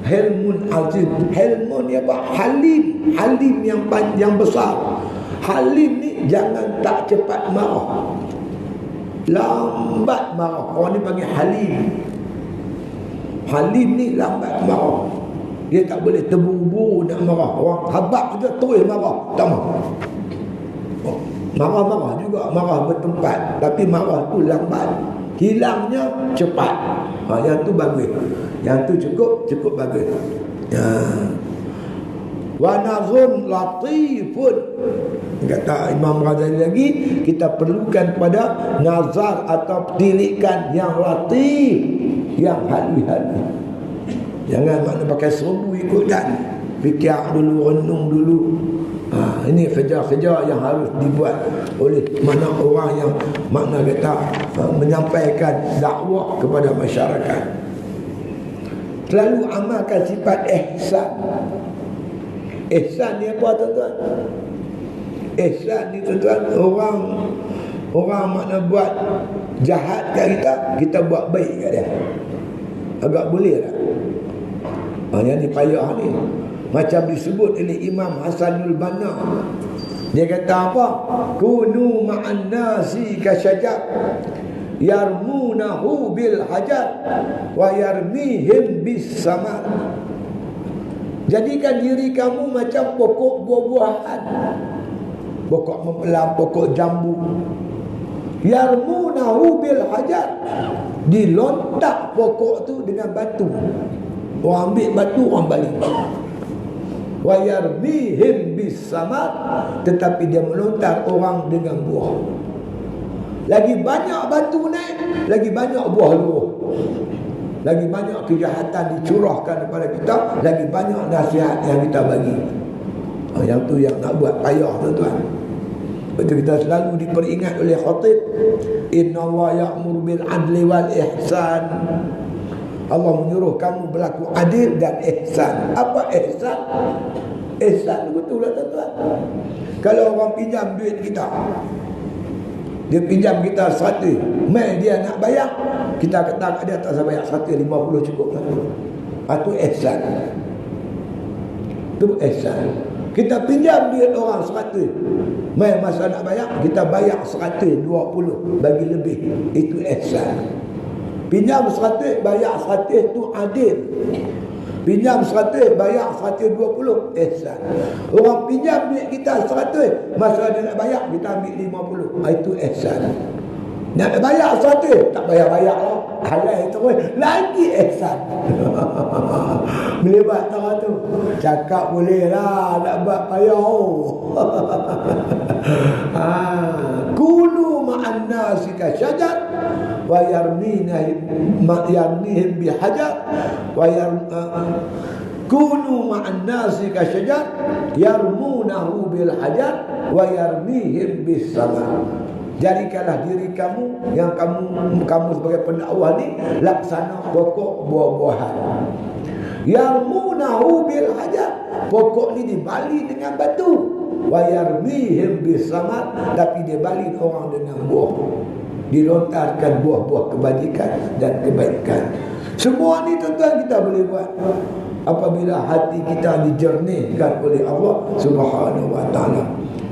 Hilmun azim. Hilmun ni apa? Halim. Halim yang besar. Halim ni jangan tak cepat marah, lambat marah. Orang ni panggil halim. Halim ni lambat marah. Dia tak boleh terburu-buru nak marah. Orang habak kita terus marah, tak marah. Marah-marah juga, marah bertempat, tapi marah tu lambat, hilangnya cepat. Yang tu bagus. Yang tu cukup bagus. Wa nazun latifun. Kata Imam Ghazali lagi, kita perlukan pada nazar atau tilikan yang latif, yang halus-halus. Jangan makna pakai serbu ikut dan fikir dulu, renung dulu. Ini kerja-kerja yang harus dibuat oleh mana orang yang makna kata menyampaikan dakwah kepada masyarakat. Selalu amalkan sifat ihsan. Ihsan ni apa tuan-tuan? Ihsan ni tuan-tuan, orang makna buat jahat kat kita, kita buat baik kat dia. Agak boleh tak? Yang ni payah ni. Macam disebut oleh Imam Hasanul Banna. Dia kata apa? Kunu ma'an nasi kasyajar yarmunahu bil hajar wa yarmihim bis samar. Jadikan diri kamu macam pokok buah-buahan, pokok mempelah, pokok jambu. Yarmunahu bil hajar, dilontak pokok tu dengan batu. Orang ambil batu, orang balik. Wa yarmihim bis samar, tetapi dia melontar orang dengan buah. Lagi banyak batu naik, lagi banyak buah luruh. Lagi banyak kejahatan dicurahkan kepada kita, lagi banyak nasihat yang kita bagi. Yang tu yang nak buat payah, tuan-tuan. Betul, kita selalu diperingat oleh khatib, innallaha ya'muru bil adli wal ihsan. Allah menyuruh kamu berlaku adil dan ihsan. Apa ihsan? Ihsan betul lah, tuan-tuan. Kalau orang pinjam duit kita, dia pinjam kita 100, mai dia nak bayar, kita kata dia tak usah bayar 150 cukup lah. Itu ihsan. Itu ihsan. Kita pinjam duit orang 100, mai masa nak bayar, kita bayar 120, bagi lebih. Itu ihsan. Pinjam 100, bayar 100, itu adil. Pinjam 100, bayar 120, ihsan. Orang pinjam duit kita 100, masa dia nak bayar, kita ambil 50, itu ihsan. Nak bayar 100, tak bayar-bayar lah, halal terus, lagi ihsan. Boleh buat tak tu? Cakap boleh lah, nak buat payah. Kulu ma'an nasika syajar wa yarmihim bihajar wa kunu ma'an nasika syajar yarmunahu bil hajar wa yarmihim bis sama. Jadikanlah diri kamu, yang kamu sebagai pendakwah ni, laksana pokok buah-buahan. Yarmunahu bil hajar, pokok ni dibali dengan batu. Wa yarmihim bis sama, tapi dia bali orang dengan buah. Dilontarkan buah-buah kebajikan dan kebaikan. Semua ni tuan-tuan kita boleh buat apabila hati kita dijernihkan oleh Allah Subhanahu wa taala.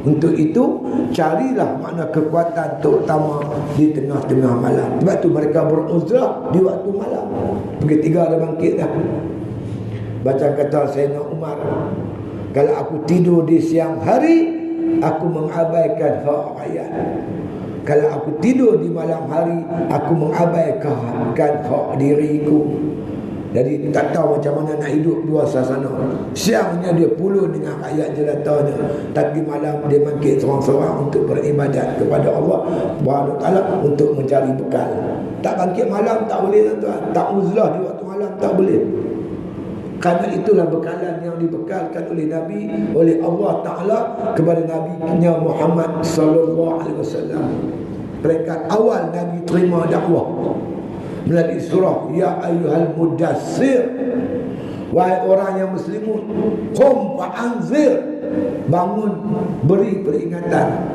Untuk itu carilah makna kekuatan, terutama di tengah-tengah malam. Sebab tu mereka beruzrah di waktu malam. Pukul 3 dah bangkit dah. Baca kata Sayyidina Umar, kalau aku tidur di siang hari, aku mengabaikan hak rakyat. Kalau aku tidur di malam hari, aku mengabaikan hak diriku. Jadi tak tahu macam mana nak hidup dua suasana. Siangnya dia puluh dengan rakyat jelatanya, tapi malam dia bangkit seorang-seorang untuk beribadat kepada Allah Subhanahu Taala, untuk mencari bekal. Tak bangkit malam tak boleh, tuan-tuan. Tak uzlah di waktu malam tak boleh. Karena itulah bekalan yang dibekalkan oleh Nabi, oleh Allah Ta'ala kepada Nabi-Nya Muhammad sallallahu alaihi wasallam. Peringkat awal Nabi terima dakwah melalui surah Ya ayyuhal mudassir, wahai orang yang muslimun, qum fa'anzir, bangun beri peringatan.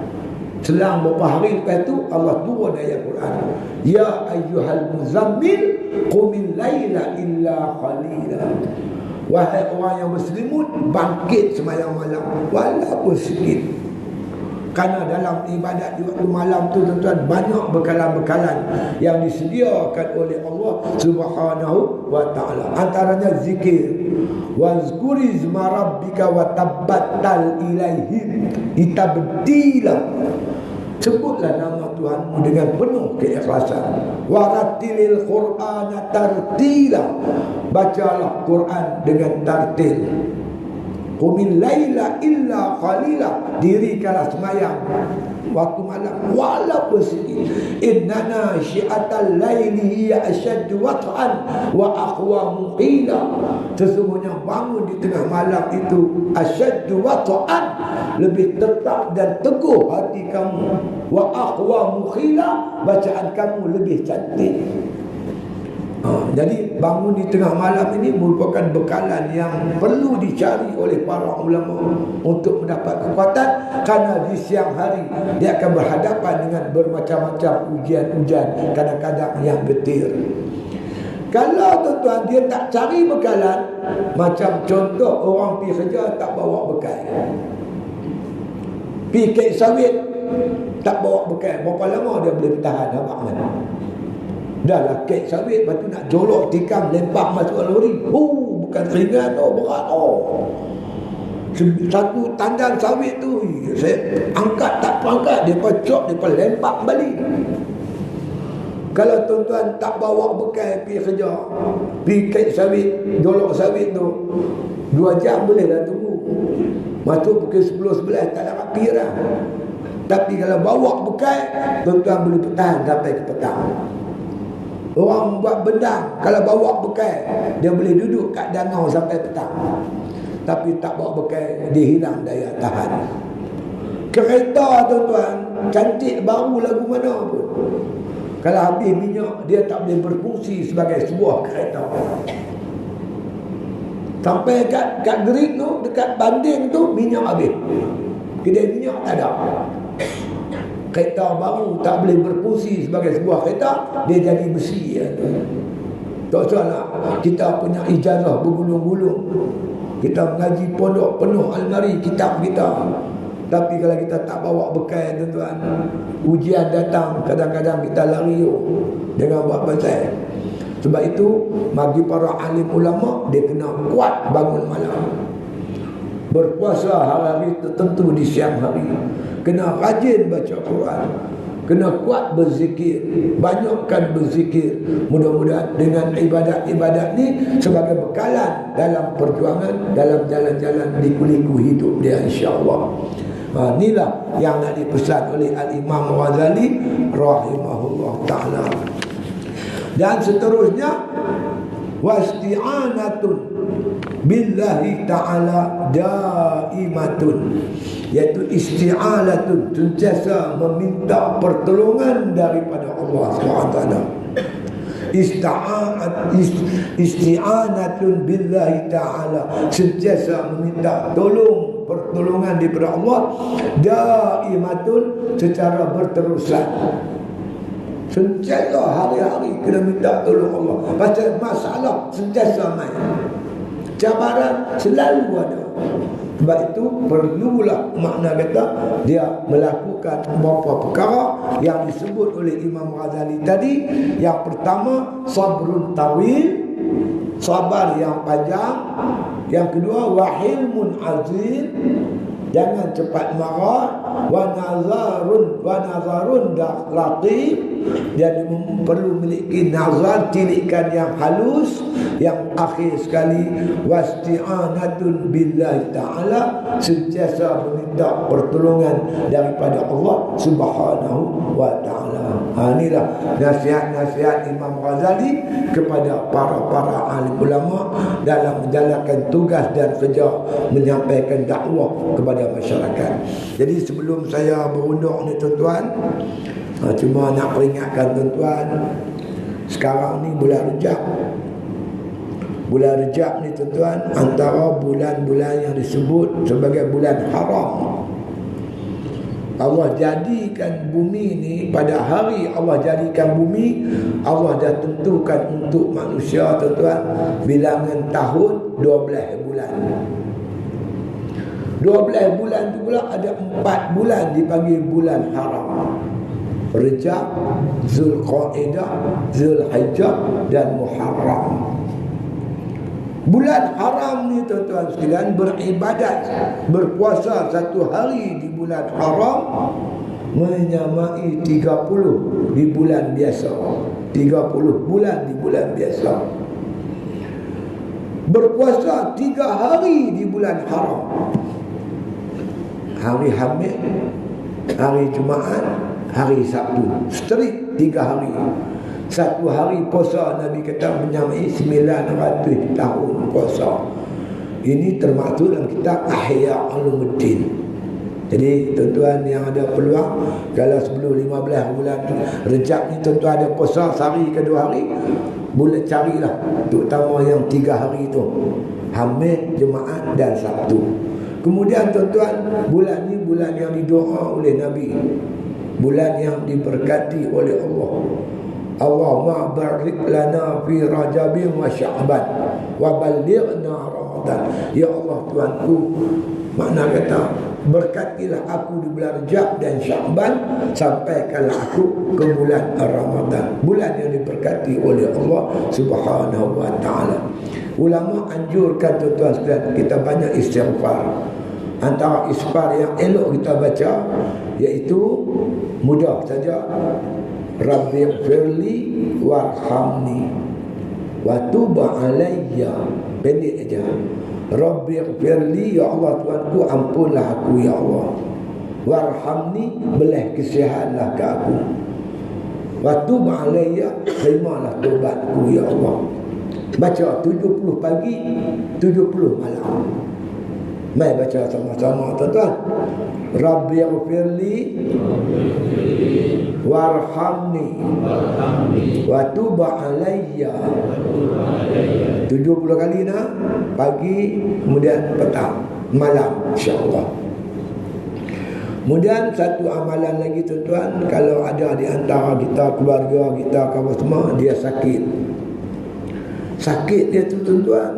Selang beberapa hari lepas itu Allah turun ayat Quran, Ya ayyuhal muzammil qumil laila illa qalila, wahai orang yang muslimun, bangkit semayang malam walaupun sikit. Karena dalam ibadat di waktu malam tu, tuan-tuan, banyak bekalan-bekalan yang disediakan oleh Allah Subhanahu wa taala. Antaranya zikir, wazkuri izma rabbika wa tabattal ilaihi tabtila. Sebutlah nama Tuhanmu dengan penuh keikhlasan. Waratilil Qur'ana tartila, bacalah Quran dengan tartil. Qumil laila illa qalila, dirikanlah semayang waktu malam walaupun sikit. Innana syi'atal laili hiya asyaddu wat'an wa aqwa muqila, sesungguhnya bangun di tengah malam itu asyaddu wat'an, lebih tetap dan teguh hati kamu, wa aqwa muqila, bacaan kamu lebih cantik. Jadi bangun di tengah malam ini merupakan bekalan yang perlu dicari oleh para ulama untuk mendapat kekuatan. Karena di siang hari dia akan berhadapan dengan bermacam-macam ujian-ujian, kadang-kadang yang getir. Kalau tuan-tuan dia tak cari bekalan, macam contoh orang pergi kerja tak bawa bekal, pergi kek sawit tak bawa bekal, berapa lama dia boleh bertahan abang mana? Dah lah kek sawit, lepas tu nak jolok tikam lempar masuk lori. Bukan ringan, berat. Satu tandan sawit tu saya angkat tak angkat, dia pecok, dia lempar balik. Kalau tuan-tuan tak bawa bekal pergi kerja, pergi kait sawit, jolok sawit tu 2 jam boleh dah tunggu. Masuk pukul 10-11 tak dapat pergi dah. Tapi kalau bawa bekal, tuan-tuan boleh bertahan sampai ke petang. Orang buat bendang, kalau bawa bekal, dia boleh duduk kat danau sampai petang. Tapi tak bawa bekal, dia hilang daya tahan. Kereta tuan-tuan, cantik baru lagu mana pun, kalau habis minyak, dia tak boleh berfungsi sebagai sebuah kereta. Sampai kat gerik tu, dekat banding tu, minyak habis. Kedai minyak tak ada. Kereta baru tak boleh berfungsi sebagai sebuah kereta, dia jadi besi. Tak salah, kita punya ijazah bergulung-gulung, kita mengaji pondok penuh almari kitab kita, tapi kalau kita tak bawa bekal tuan-tuan, ujian datang, kadang-kadang kita lari dengan buat pasal. Sebab itu bagi para alim ulama, dia kena kuat bangun malam, berpuasa hari-hari tertentu di siang hari, kena rajin baca Quran, kena kuat berzikir, banyakkan berzikir. Mudah-mudahan dengan ibadat-ibadat ni sebagai bekalan dalam perjuangan, dalam jalan-jalan liku-liku hidup dia, insya-Allah. Inilah yang nak dipesan oleh Al-Imam Ghazali rahimahullah ta'ala. Dan seterusnya, wasti'anatun billahi ta'ala daimatun, iaitu isti'alatun, sentiasa meminta pertolongan daripada Allah SWT. Isti'anatun billahi ta'ala, sentiasa meminta pertolongan daripada Allah, daimatun, secara berterusan. Sentiasa hari-hari kena minta tolong Allah. Pasal masalah sentiasa main, cabaran selalu ada. Sebab itu perlulah makna kata dia melakukan beberapa perkara yang disebut oleh Imam Ghazali tadi. Yang pertama, sabrun tawil, sabar yang panjang. Yang kedua, wahilmun azim, jangan cepat marah. Wa nazarun latif, dia perlu memiliki nazar, tilikan yang halus. Yang akhir sekali, wasti'anatun billahi ta'ala, sentiasa meminta pertolongan daripada Allah Subhanahu wa ta'ala. Inilah nasihat-nasihat Imam Ghazali kepada para alim ulama dalam menjalankan tugas dan kerja menyampaikan dakwah kepada masyarakat. Jadi sebelum saya berundur ni tuan-tuan, cuma nak peringatkan tuan-tuan, sekarang ni bulan Rejab. Bulan Rejab ni tuan-tuan, antara bulan-bulan yang disebut sebagai bulan haram. Allah jadikan bumi ni, pada hari Allah jadikan bumi, Allah dah tentukan untuk manusia tuan-tuan bilangan tahun 12 bulan. 12 bulan tu pula ada 4 bulan dipanggil bulan haram. Rejab, Zulqaidah, Zulhijjah dan Muharram. Bulan haram ni tuan-tuan sekalian, beribadat, berpuasa 1 hari di bulan haram menyamai 30 di bulan biasa. 30 bulan di bulan biasa. Berpuasa 3 hari di bulan haram. Hari Hamid, hari Jumaat, hari Sabtu. Straight 3 hari. 1 hari puasa Nabi kata menyamai 900 tahun puasa. Ini termaktub dalam kitab Ihya Ulumuddin. Jadi tuan-tuan yang ada peluang, kalau sebelum 15 bulan Rejab ni tuan-tuan ada puasa sehari ke 2 hari, boleh carilah, terutama yang 3 hari tu, Hamid, Jumaat dan Sabtu. Kemudian tuan-tuan, bulan ni bulan yang didoa oleh Nabi, bulan yang diberkati oleh Allah. Allahumma barik lana fi Rajabin wa Sya'ban wa ballighna Ramadan. Ya Allah Tuhanku, makna kata berkatilah aku di bulan Rajab dan Sya'ban, sampaikanlah aku ke bulan Ramadan, bulan yang diberkati oleh Allah Subhanahu wa ta'ala. Ulama anjurkan tuan-tuan sekalian kita banyak istighfar. Antara istighfar yang elok kita baca iaitu mudah saja, Rabbighfirli warhamni wa tub alayya. Pendek aja. Rabbighfirli, ya Allah Tuhanku, ampunlah aku ya Allah. Warhamni, belah kesihanlah ke aku. Wa tub alayya, terimalah taubatku ya Allah. Baca 70 pagi, 70 malam. Mari baca sama-sama tuan-tuan. Rabbighfirli warhamni wa tub alayya. 70 kali nak, pagi, kemudian petang, malam, insya-Allah. Kemudian satu amalan lagi tuan-tuan, kalau ada di antara kita, keluarga kita, kawan semua, dia sakit. Sakit dia tu tuan-tuan,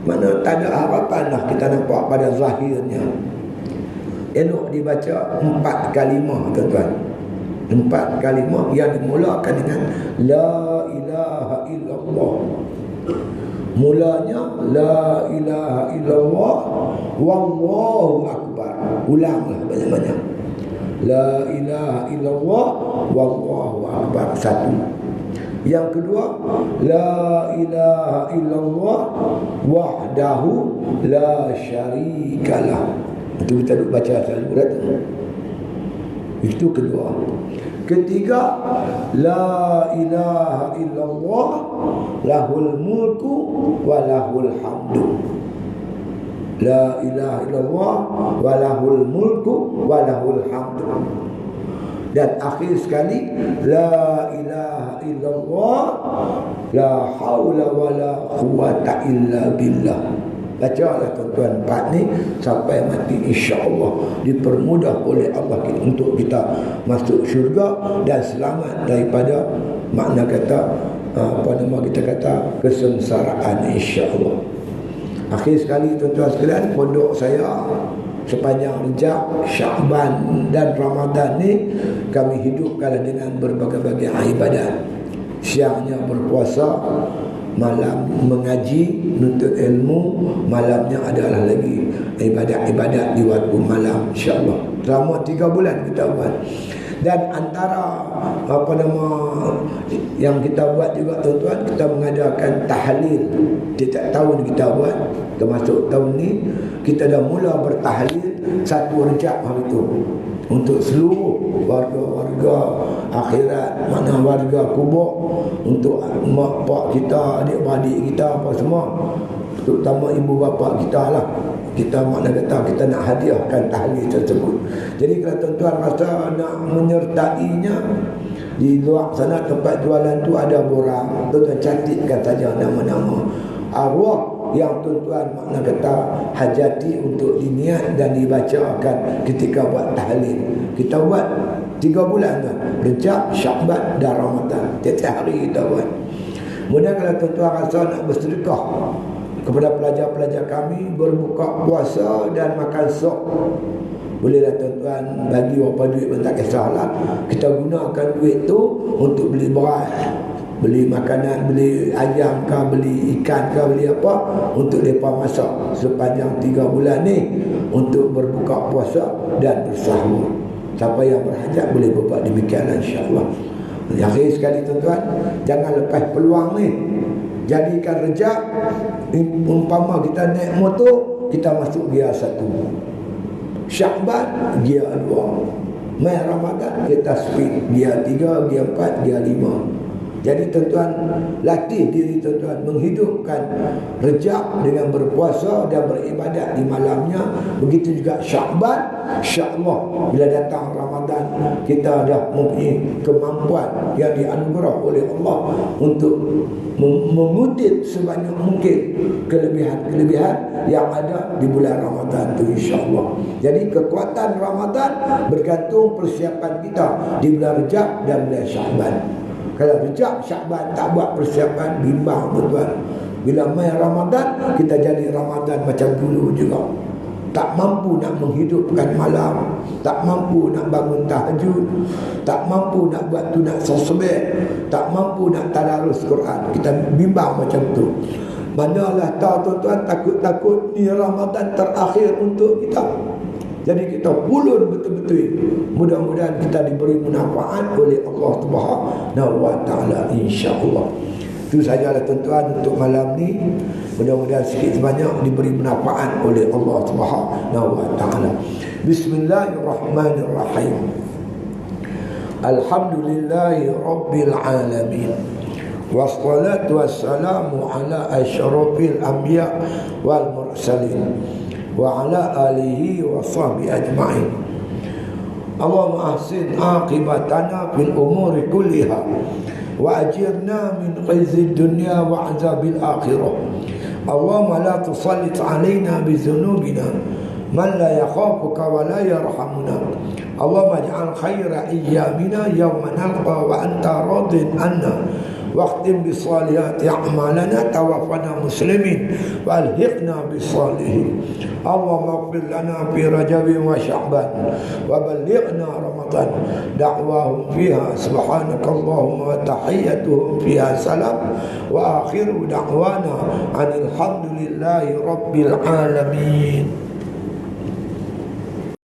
mana tak ada harapan lah kita nampak pada zahirnya. Elok dibaca 4 kalimah tuan-tuan. 4 kalimah yang dimulakan dengan La ilaha illallah. Mulanya La ilaha illallah Wallahu akbar. Ulanglah banyak-banyak. La ilaha illallah Wallahu akbar. Satu. Yang kedua, La ilaha illallah wahdahu la syarikalah. Itu kita duk baca selalu. Itu kedua. Ketiga, La ilaha illallah lahul mulku wa lahul hamdu. La ilaha illallah wa lahul mulku wa lahul hamdu. Dan akhir sekali, La ilaha illallah la haula wa la quwata illa billah. Bacalah tuan-tuan 4 ni sampai mati, insya-Allah dipermudah oleh Allah untuk kita masuk syurga dan selamat daripada makna kata kita kata kesengsaraan, insya-Allah. Akhir sekali tuan-tuan sekalian, pondok saya sepanjang Rejab, Syakban dan Ramadan ni kami hidupkan dengan berbagai-bagai ibadat. Siangnya berpuasa, malam mengaji, nuntut ilmu, malamnya adalah lagi ibadat-ibadat di waktu malam, insya-Allah. Selama 3 bulan kita buat. Dan antara yang kita buat juga tuan-tuan, kita mengadakan tahlil. Setiap tahun kita buat, termasuk tahun ni kita dah mula bertahlil 1 Rejab hari tu untuk seluruh warga-warga akhirat, mana warga kubur, untuk mak pak kita, adik-beradik kita, apa semua, terutama ibu bapa kita lah. Kita makna kata kita nak hadiahkan tahlil tersebut. Jadi kalau tuan-tuan rasa nak menyertainya, di luar sana tempat jualan tu ada borang, tuan-tuan cantikkan saja nama-nama arwah yang tuan-tuan makna kata hajati untuk diniat dan dibacakan ketika buat tahlil. Kita buat 3 bulan kan, Rejab, Syakban dan Ramadan. Tiap-tiap hari kita buat. Kemudian kalau tuan-tuan rasa nak bersedekah kepada pelajar-pelajar kami, berbuka puasa dan makan sok, bolehlah tuan-tuan bagi berapa duit pun tak kisahlah. Kita gunakan duit tu untuk beli beras, beli makanan, beli ayam ke, beli ikan ke, beli apa, untuk mereka masak sepanjang 3 bulan ni untuk berbuka puasa dan bersahur. Siapa yang berhajat boleh buat demikian, insya-Allah. Akhir sekali tuan-tuan, jangan lepas peluang ni. Jadikan Rejab, umpama kita naik motor, kita masuk gear 1, Syakban gear 2, Mai Ramadan kita speed gear 3, gear 4, gear 5. Jadi tuan-tuan, latih diri tuan-tuan menghidupkan Rejab dengan berpuasa dan beribadat di malamnya. Begitu juga Syakban, insya-Allah bila datang Ramadan kita dah mempunyai kemampuan yang dianugerah oleh Allah untuk mengutip sebanyak mungkin kelebihan-kelebihan yang ada di bulan Ramadan itu, insya-Allah. Jadi kekuatan Ramadan bergantung persiapan kita di bulan Rejab dan bulan Syakban. Kalau Rejab, Syakban tak buat persiapan, bimbang tuan-tuan. Bila mai Ramadan, kita jadi Ramadan macam dulu juga. Tak mampu nak menghidupkan malam, tak mampu nak bangun tahajud, tak mampu nak buat sunat tasbih, tak mampu nak tadarus Quran. Kita bimbang macam tu. Manalah tahu tuan-tuan, takut-takut ni Ramadan terakhir untuk kita. Jadi kita pulun betul-betul. Mudah-mudahan kita diberi manfaat oleh Allah Subhanahu wa taala, insya-Allah. Itu sajalah tuan-tuan untuk malam ni. Mudah-mudahan sikit sebanyak diberi manfaat oleh Allah Subhanahu wa taala. Bismillahirrahmanirrahim. Alhamdulillahi rabbil alamin. Wassalatu wassalamu ala asyrafil anbiya wal mursalin wa ala alihi wa sahbihi ajma'in. Allahumma ahsin aqibatana fil umuri kulliha wa ajirna min khizyid dunya wa azabil akhirah. Allahumma la tusallit alaina bi dhunubina man la yakhafuka wa la yarhamuna. Allahumma ij'al khaira ayyamina yawma nalqa wa anta radin anna. واختم بالصالحات أعمالنا توفنا مسلمين وألحقنا بالصالحين. اللهم اغفر لنا في رجب وشعبان وبلغنا رمضان. دعواهم فيها سبحانك اللهم وتحيتهم فيها سلام وآخر دعوانا عن الحمد لله رب العالمين.